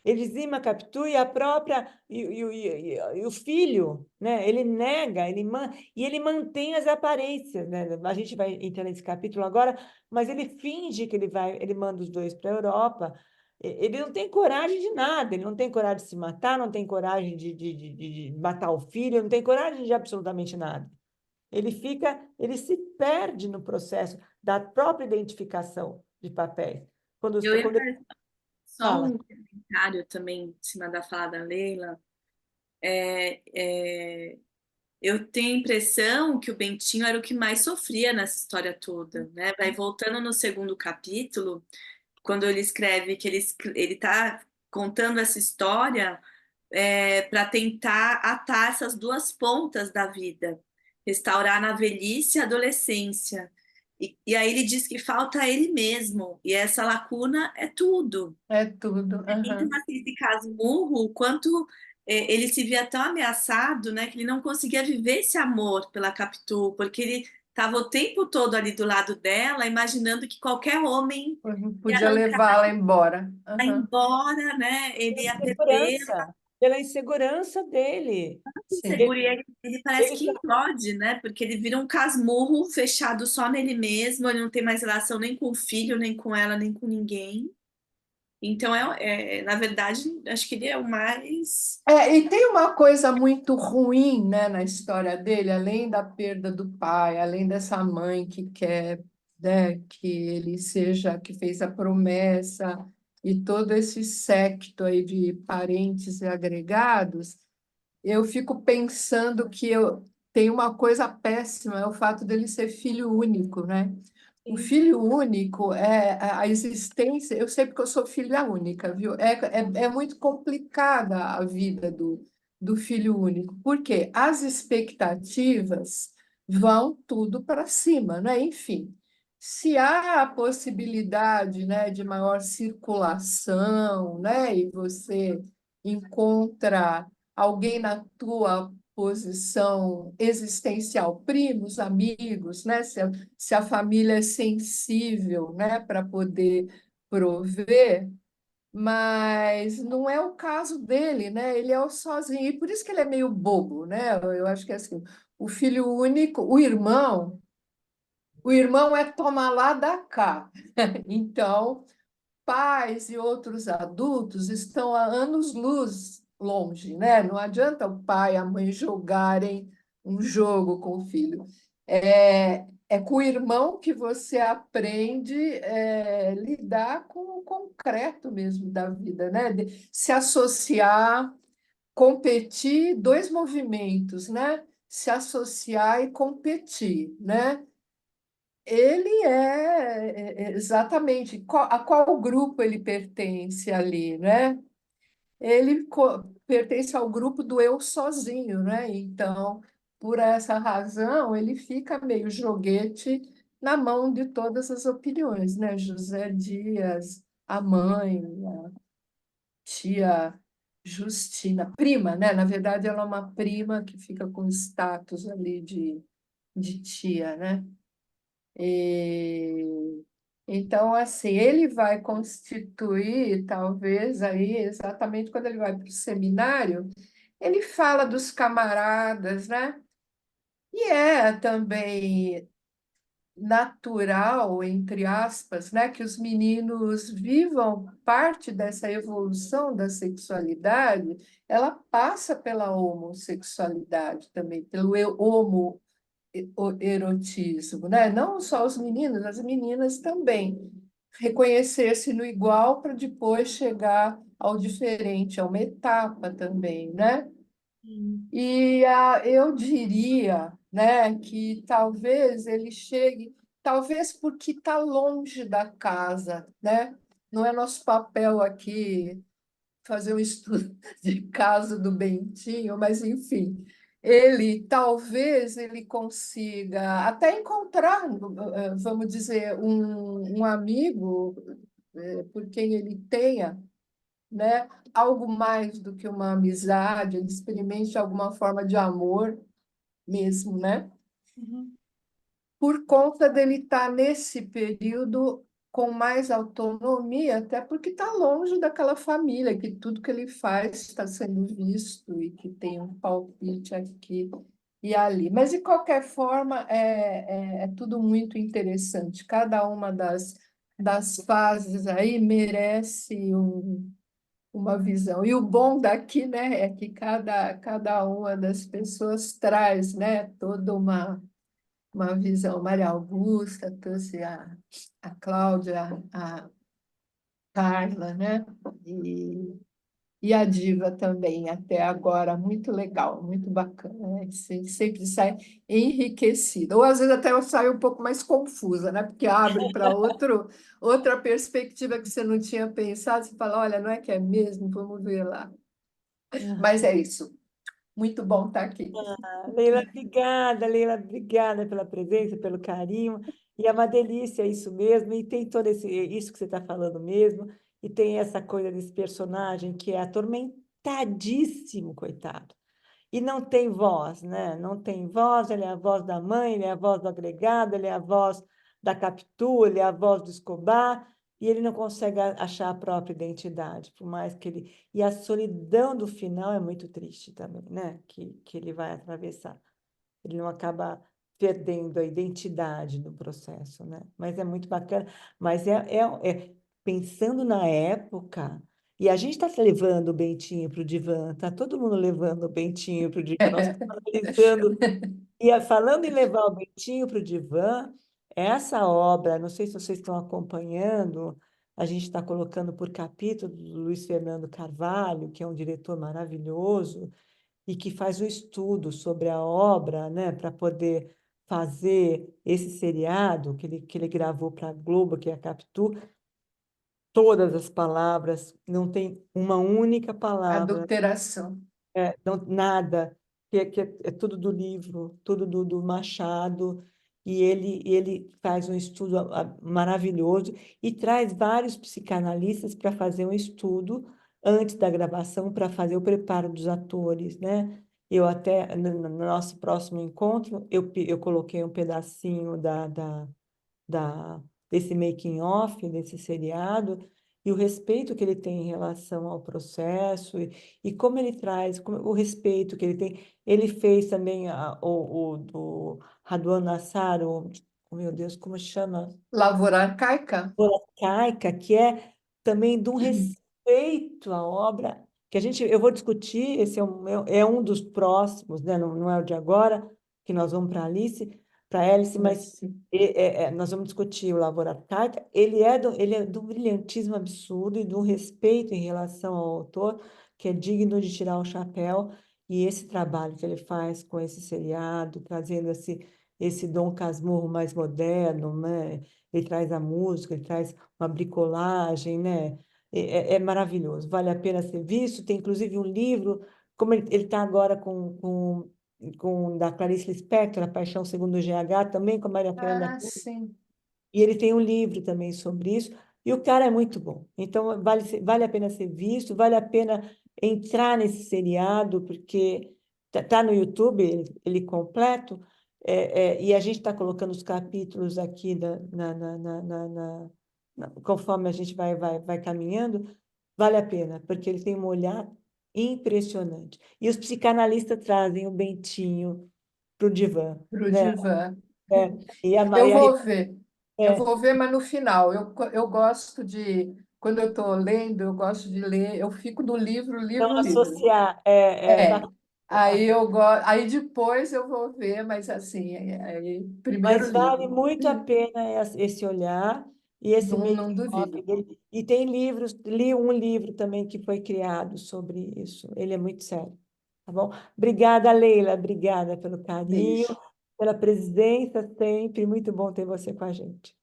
Ele dizima a Capitu e a própria e o filho, né? Ele nega, e ele mantém as aparências, né? A gente vai entrar nesse capítulo agora, mas ele finge que ele manda os dois para a Europa. Ele não tem coragem de nada, ele não tem coragem de se matar, não tem coragem de matar o filho, não tem coragem de absolutamente nada. Ele se perde no processo da própria identificação de papéis. Eu ia Quando ele fazer só fala, um comentário também em cima da fala da Leila. É, é, eu tenho a impressão que o Bentinho era o que mais sofria nessa história toda, né? Vai voltando no segundo capítulo, quando ele escreve que ele está contando essa história para tentar atar essas duas pontas da vida, restaurar na velhice e adolescência. E aí ele diz que falta ele mesmo, e essa lacuna é tudo. É tudo. Então, Aham. assim, esse Casmurro, o quanto ele se via tão ameaçado, né, que ele não conseguia viver esse amor pela Capitu, porque ele estava o tempo todo ali do lado dela, imaginando que qualquer homem ia Podia arrancar levá-la embora. Aham. embora, né? Ele ia perder insegurança, pela insegurança dele. Sim. seguro. E ele parece Ele, que implode, né? Porque ele vira um casmurro fechado só nele mesmo, ele não tem mais relação nem com o filho, nem com ela, nem com ninguém. Então, na verdade, acho que ele é o mais... E tem uma coisa muito ruim, né, na história dele, além da perda do pai, além dessa mãe que quer, né, que ele seja, que fez a promessa, e todo esse séquito aí de parentes e agregados, eu fico pensando que tem uma coisa péssima, é o fato dele ser filho único, né? O Sim. filho único é a existência. Eu sei porque eu sou filha única, viu? É muito complicada a vida do filho único, porque as expectativas vão tudo para cima, né? Enfim, se há a possibilidade, né, de maior circulação, né, e você encontra alguém na tua posição existencial, primos, amigos, né? Se a família é sensível, né, para poder prover, mas não é o caso dele, né? Ele é o sozinho, e por isso que ele é meio bobo, né? Eu acho que é assim, o filho único, o irmão é toma lá da cá. Então, pais e outros adultos estão há anos-luz longe, né? Não adianta o pai e a mãe jogarem um jogo com o filho. É com o irmão que você aprende lidar com o concreto mesmo da vida, né? De se associar, competir, dois movimentos, né? Se associar e competir, né? Ele exatamente a qual grupo ele pertence ali, né? Ele pertence ao grupo do eu sozinho, né? Então, por essa razão, ele fica meio joguete na mão de todas as opiniões, né? José Dias, a mãe, a tia Justina, prima, né? Na verdade, ela é uma prima que fica com status ali de tia, né? E, então, assim, ele vai constituir, talvez, aí, exatamente quando ele vai para o seminário, ele fala dos camaradas, né? E é também natural, entre aspas, né, que os meninos vivam parte dessa evolução da sexualidade, ela passa pela homossexualidade também, pelo o erotismo, né? Não só os meninos, as meninas também. Reconhecer-se no igual para depois chegar ao diferente, é uma etapa também, né? E eu diria, né, que talvez ele chegue, talvez porque está longe da casa, né? Não é nosso papel aqui fazer um estudo de caso do Bentinho, mas enfim, talvez ele consiga até encontrar, vamos dizer, um amigo por quem ele tenha, né, algo mais do que uma amizade, ele experimente alguma forma de amor mesmo, né? Uhum. Por conta dele estar nesse período com mais autonomia, até porque está longe daquela família, que tudo que ele faz está sendo visto e que tem um palpite aqui e ali. Mas, de qualquer forma, é tudo muito interessante. Cada uma das fases aí merece uma visão. E o bom daqui, né, é que cada uma das pessoas traz, né, toda uma visão. Maria Augusta trouxe a Cláudia, a Carla, né? E a Diva também, até agora, muito legal, muito bacana, né? Sempre sai enriquecida. Ou às vezes até eu saio um pouco mais confusa, né? Porque abre para outra perspectiva que você não tinha pensado, você fala, olha, não é que é mesmo? Vamos ver lá. Mas é isso. Muito bom estar aqui. Leila, obrigada pela presença, pelo carinho. E é uma delícia isso mesmo, e tem isso que você está falando mesmo, e tem essa coisa desse personagem que é atormentadíssimo, coitado. E não tem voz, né? Não tem voz, ele é a voz da mãe, ele é a voz do agregado, ele é a voz da Capitu, ele é a voz do Escobar, e ele não consegue achar a própria identidade, por mais que ele... E a solidão do final é muito triste também, né? Que ele vai atravessar. Ele não acaba perdendo a identidade no processo, né? Mas é muito bacana. Mas pensando na época, e a gente está levando o Bentinho para o divã, está todo mundo levando o Bentinho para o divã, nós estamos analisando. E falando em levar o Bentinho para o divã, essa obra, não sei se vocês estão acompanhando, a gente está colocando por capítulo do Luiz Fernando Carvalho, que é um diretor maravilhoso e que faz o estudo sobre a obra, né, para poder fazer esse seriado que ele gravou para a Globo, que é a Capitu, todas as palavras, não tem uma única palavra Adulteração. não, nada, é tudo do livro, tudo do Machado, e ele faz um estudo maravilhoso e traz vários psicanalistas para fazer um estudo antes da gravação, para fazer o preparo dos atores, né? Eu até, no nosso próximo encontro, eu coloquei um pedacinho da, desse making of, desse seriado, e o respeito que ele tem em relação ao processo, e como ele traz, o respeito que ele tem. Ele fez também do Raduan Nassar, oh, meu Deus, como chama? Lavoura arcaica? Caica, que é também de um respeito à obra, que eu vou discutir, esse é um dos próximos, né? Não é o de agora, que nós vamos para Alice, mas nós vamos discutir o Lavoura Arcaica. Ele é de um brilhantismo absurdo e de um respeito em relação ao autor, que é digno de tirar o chapéu, e esse trabalho que ele faz com esse seriado, trazendo esse Dom Casmurro mais moderno, né? Ele traz a música, ele traz uma bricolagem, né? É maravilhoso, vale a pena ser visto. Tem inclusive um livro, como ele está agora com da Clarice Lispector, A Paixão Segundo o GH, também com a Maria Fernanda Ah, Cruz, sim. e ele tem um livro também sobre isso, e o cara é muito bom. Então, vale a pena ser visto, vale a pena entrar nesse seriado, porque tá no YouTube, ele completo, e a gente está colocando os capítulos aqui conforme a gente vai caminhando, vale a pena, porque ele tem um olhar impressionante. E os psicanalistas trazem o Bentinho para o divã, Para o né? divã. E a Eu Maria vou ver, eu é, vou ver, mas no final. Eu gosto quando eu estou lendo, eu gosto de ler, eu fico no livro, não livro, livro. associar, É, bacana. aí depois eu vou ver, mas assim, aí, primeiro Mas vale livro. muito a pena esse olhar e esse Não making of duvido. dele. E tem livros, li um livro também que foi criado sobre isso. Ele é muito sério, tá bom? Obrigada, Leila, obrigada pelo carinho, Beijo. pela presença sempre. Muito bom ter você com a gente.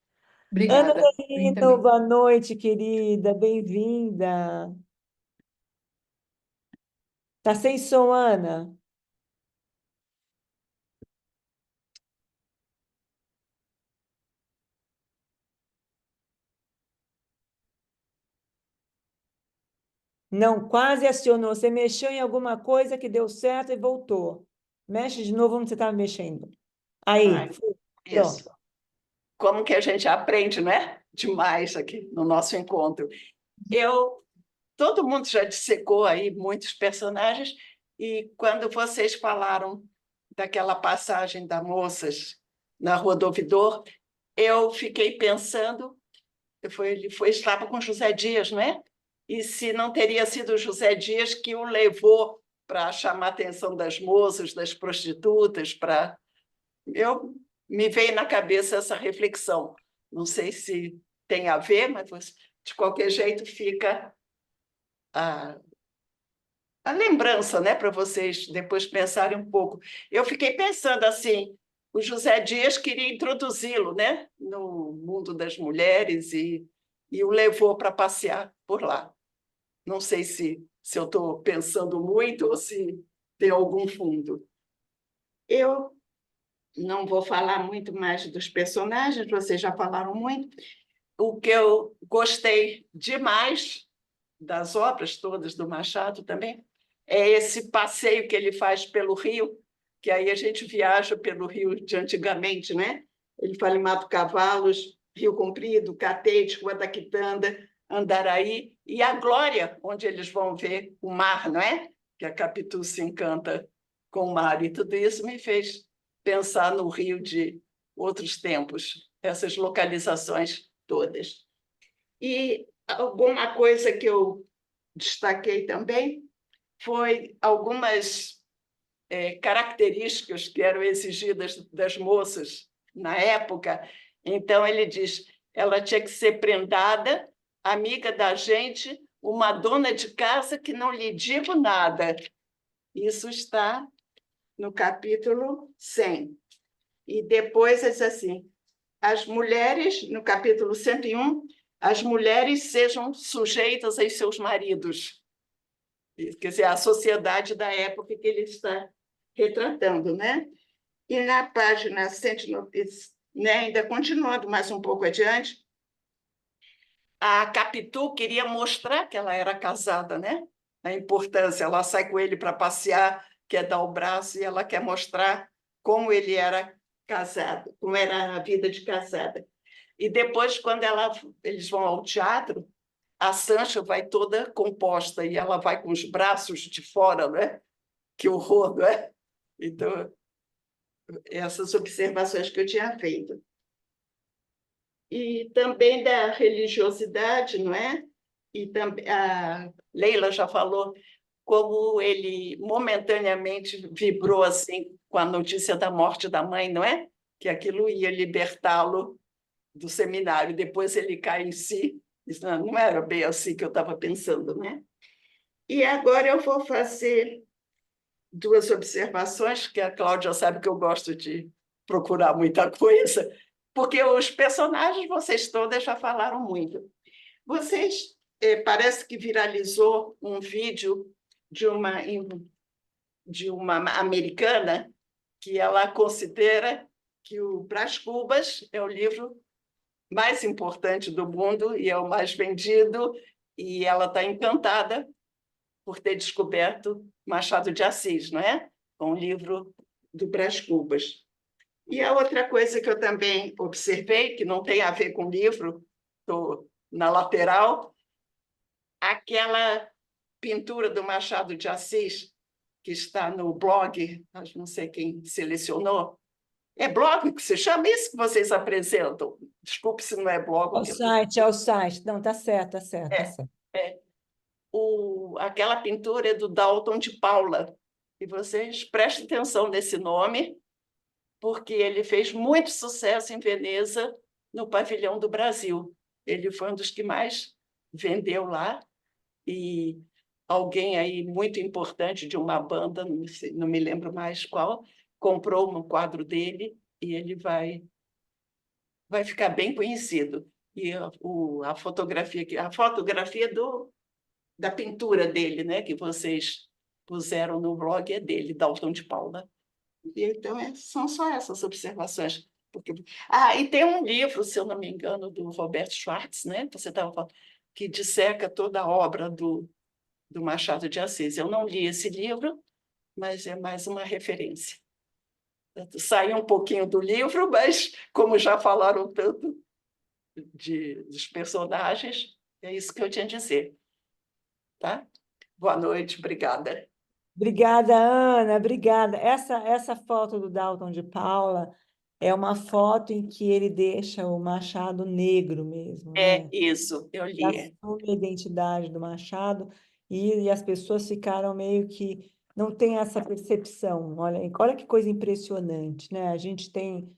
Ana Obrigada. Bem Melino, também. boa noite, querida, bem-vinda. Tá sem som, Ana? Não, quase acionou. Você mexeu em alguma coisa que deu certo e voltou. Mexe de novo onde você estava mexendo. Aí, Ai, pronto. isso. Como que a gente aprende, não é? Demais aqui no nosso encontro. Todo mundo já dissecou aí muitos personagens, e quando vocês falaram daquela passagem da Moças na Rua do Ouvidor, eu fiquei pensando, estava com José Dias, não é? E se não teria sido José Dias que o levou para chamar a atenção das moças, das prostitutas, para eu me veio na cabeça essa reflexão. Não sei se tem a ver, mas de qualquer jeito fica a, a lembrança, né, para vocês depois pensarem um pouco. Eu fiquei pensando assim, o José Dias queria introduzi-lo, né, no mundo das mulheres e o levou para passear por lá. Não sei se eu estou pensando muito ou se tem algum fundo. Eu não vou falar muito mais dos personagens, vocês já falaram muito. O que eu gostei demais das obras todas do Machado também é esse passeio que ele faz pelo Rio, que aí a gente viaja pelo Rio de antigamente, né? Ele fala em Mato Cavalos, Rio Comprido, Catete, Rua da Quitanda, Andaraí, e a Glória, onde eles vão ver o mar, não é? Que a Capitu se encanta com o mar, e tudo isso me fez pensar no Rio de outros tempos, essas localizações todas. E Alguma coisa que eu destaquei também foi algumas características que eram exigidas das moças na época. Então, ele diz, ela tinha que ser prendada, amiga da gente, uma dona de casa que não lhe digo nada. Isso está no capítulo 100. E depois, diz assim, as mulheres, no capítulo 101, as mulheres sejam sujeitas aos seus maridos. Quer dizer, a sociedade da época que ele está retratando, né? E na página 109, né, ainda continuando mais um pouco adiante, a Capitu queria mostrar que ela era casada, né? A importância, ela sai com ele para passear, quer dar o braço, e ela quer mostrar como ele era casado, como era a vida de casada. E depois, quando eles vão ao teatro, a Sancha vai toda composta e ela vai com os braços de fora, né? Que horror, não é? Então, essas observações que eu tinha feito. E também da religiosidade, não é? E também a Leila já falou como ele momentaneamente vibrou assim com a notícia da morte da mãe, não é? Que aquilo ia libertá-lo do seminário. Depois ele cai em si. Diz, não era bem assim que eu estava pensando, né? E agora eu vou fazer duas observações, que a Cláudia sabe que eu gosto de procurar muita coisa, porque os personagens, vocês todas já falaram muito. Vocês, parece que viralizou um vídeo de uma americana que ela considera que o Brás Cubas é o livro mais importante do mundo e é o mais vendido, e ela está encantada por ter descoberto Machado de Assis, não é? Um livro do Brás Cubas. E a outra coisa que eu também observei, que não tem a ver com livro, estou na lateral, aquela pintura do Machado de Assis, que está no blog, não sei quem selecionou. É blog que se chama isso que vocês apresentam? Desculpe se não é blog. Ao site, ao site. Não, tá certo, tá certo, tá certo. Aquela pintura é do Dalton de Paula. E vocês prestem atenção nesse nome, porque ele fez muito sucesso em Veneza, no Pavilhão do Brasil. Ele foi um dos que mais vendeu lá, e alguém aí muito importante de uma banda, não me lembro mais qual, comprou um quadro dele e ele vai ficar bem conhecido. E a fotografia da pintura dele, né, que vocês puseram no blog, é dele, Dalton de Paula. Então, são só essas observações. E tem um livro, se eu não me engano, do Roberto Schwartz, né? Você estava falando, que disseca toda a obra do Machado de Assis. Eu não li esse livro, mas é mais uma referência. Saí um pouquinho do livro, mas, como já falaram tanto dos personagens, é isso que eu tinha a dizer. Tá? Boa noite, obrigada. Obrigada, Ana, obrigada. Essa foto do Dalton de Paula é uma foto em que ele deixa o Machado negro mesmo, É né? isso, eu li. Assume a identidade do Machado e as pessoas ficaram meio que não tem essa percepção. Olha que coisa impressionante, né? A gente tem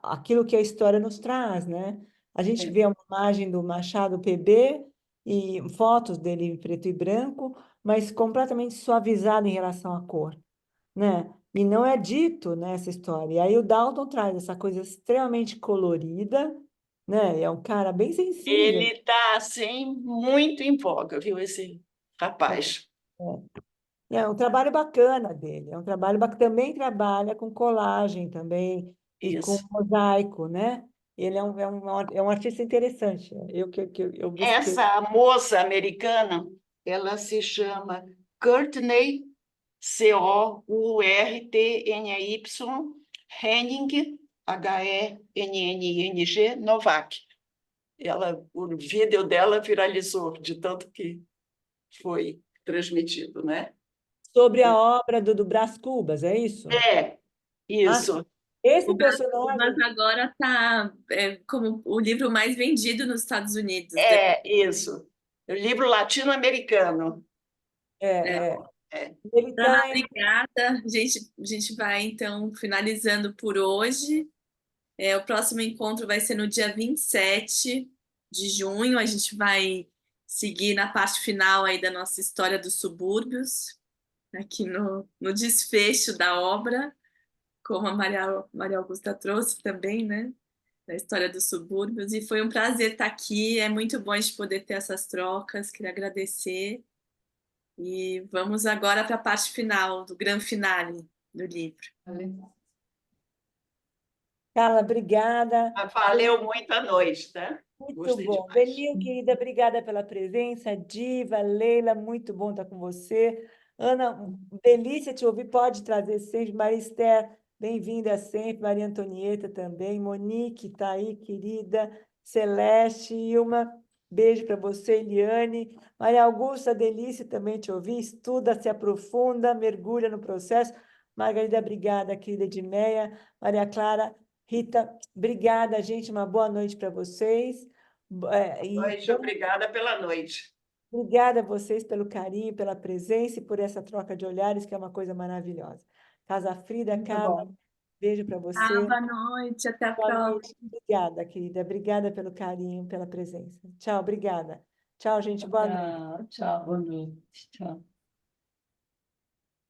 aquilo que a história nos traz, né? A gente vê uma imagem do Machado PB e fotos dele em preto e branco, mas completamente suavizada em relação à cor, né? E não é dito nessa história. E aí o Dalton traz essa coisa extremamente colorida, né? É um cara bem sensível. Ele está, assim, muito em voga, viu, esse rapaz? É um trabalho bacana dele. É um trabalho bacana. Também trabalha com colagem também e com Isso. mosaico, né? Ele é um artista interessante. Eu busquei. Essa moça americana, ela se chama Courtney, Courtney, Henning, Henning, Novak. O vídeo dela viralizou, de tanto que foi transmitido, né? Sobre a obra do Brás Cubas, é isso? É, Ah, isso. Esse O Brás personagem Cubas agora está como o livro mais vendido nos Estados Unidos. É, isso. O livro latino-americano. é, é, É. ele Ana, está obrigada. A gente vai, então, finalizando por hoje. O próximo encontro vai ser no dia 27 de junho. A gente vai seguir na parte final aí da nossa história dos subúrbios, aqui no desfecho da obra, como a Maria Augusta trouxe também, né? Da história dos subúrbios. E foi um prazer estar aqui. É muito bom a gente poder ter essas trocas. Queria agradecer. E vamos agora para a parte final, do grande finale do livro. Carla, obrigada. Valeu muito a noite, tá? Muito Gostei bom. demais. Benil, querida, obrigada pela presença. Diva, Leila, muito bom estar com você. Ana, delícia te ouvir, pode trazer sempre. Maria Esther, bem-vinda sempre. Maria Antonieta também. Monique está aí, querida. Celeste, Ilma, beijo para você, Eliane. Maria Augusta, delícia também te ouvir. Estuda, se aprofunda, mergulha no processo. Margarida, obrigada, querida Edmeia. Maria Clara, Rita, obrigada, gente. Uma boa noite para vocês. Noite, obrigada pela noite. Obrigada a vocês pelo carinho, pela presença e por essa troca de olhares, que é uma coisa maravilhosa. Casa Frida, Muito Carla, bom. beijo para você. Boa noite, até a Boa próxima. noite. Obrigada, querida. Obrigada pelo carinho, pela presença. Tchau, obrigada. Tchau, gente. Boa noite. Tchau, boa noite. Tchau.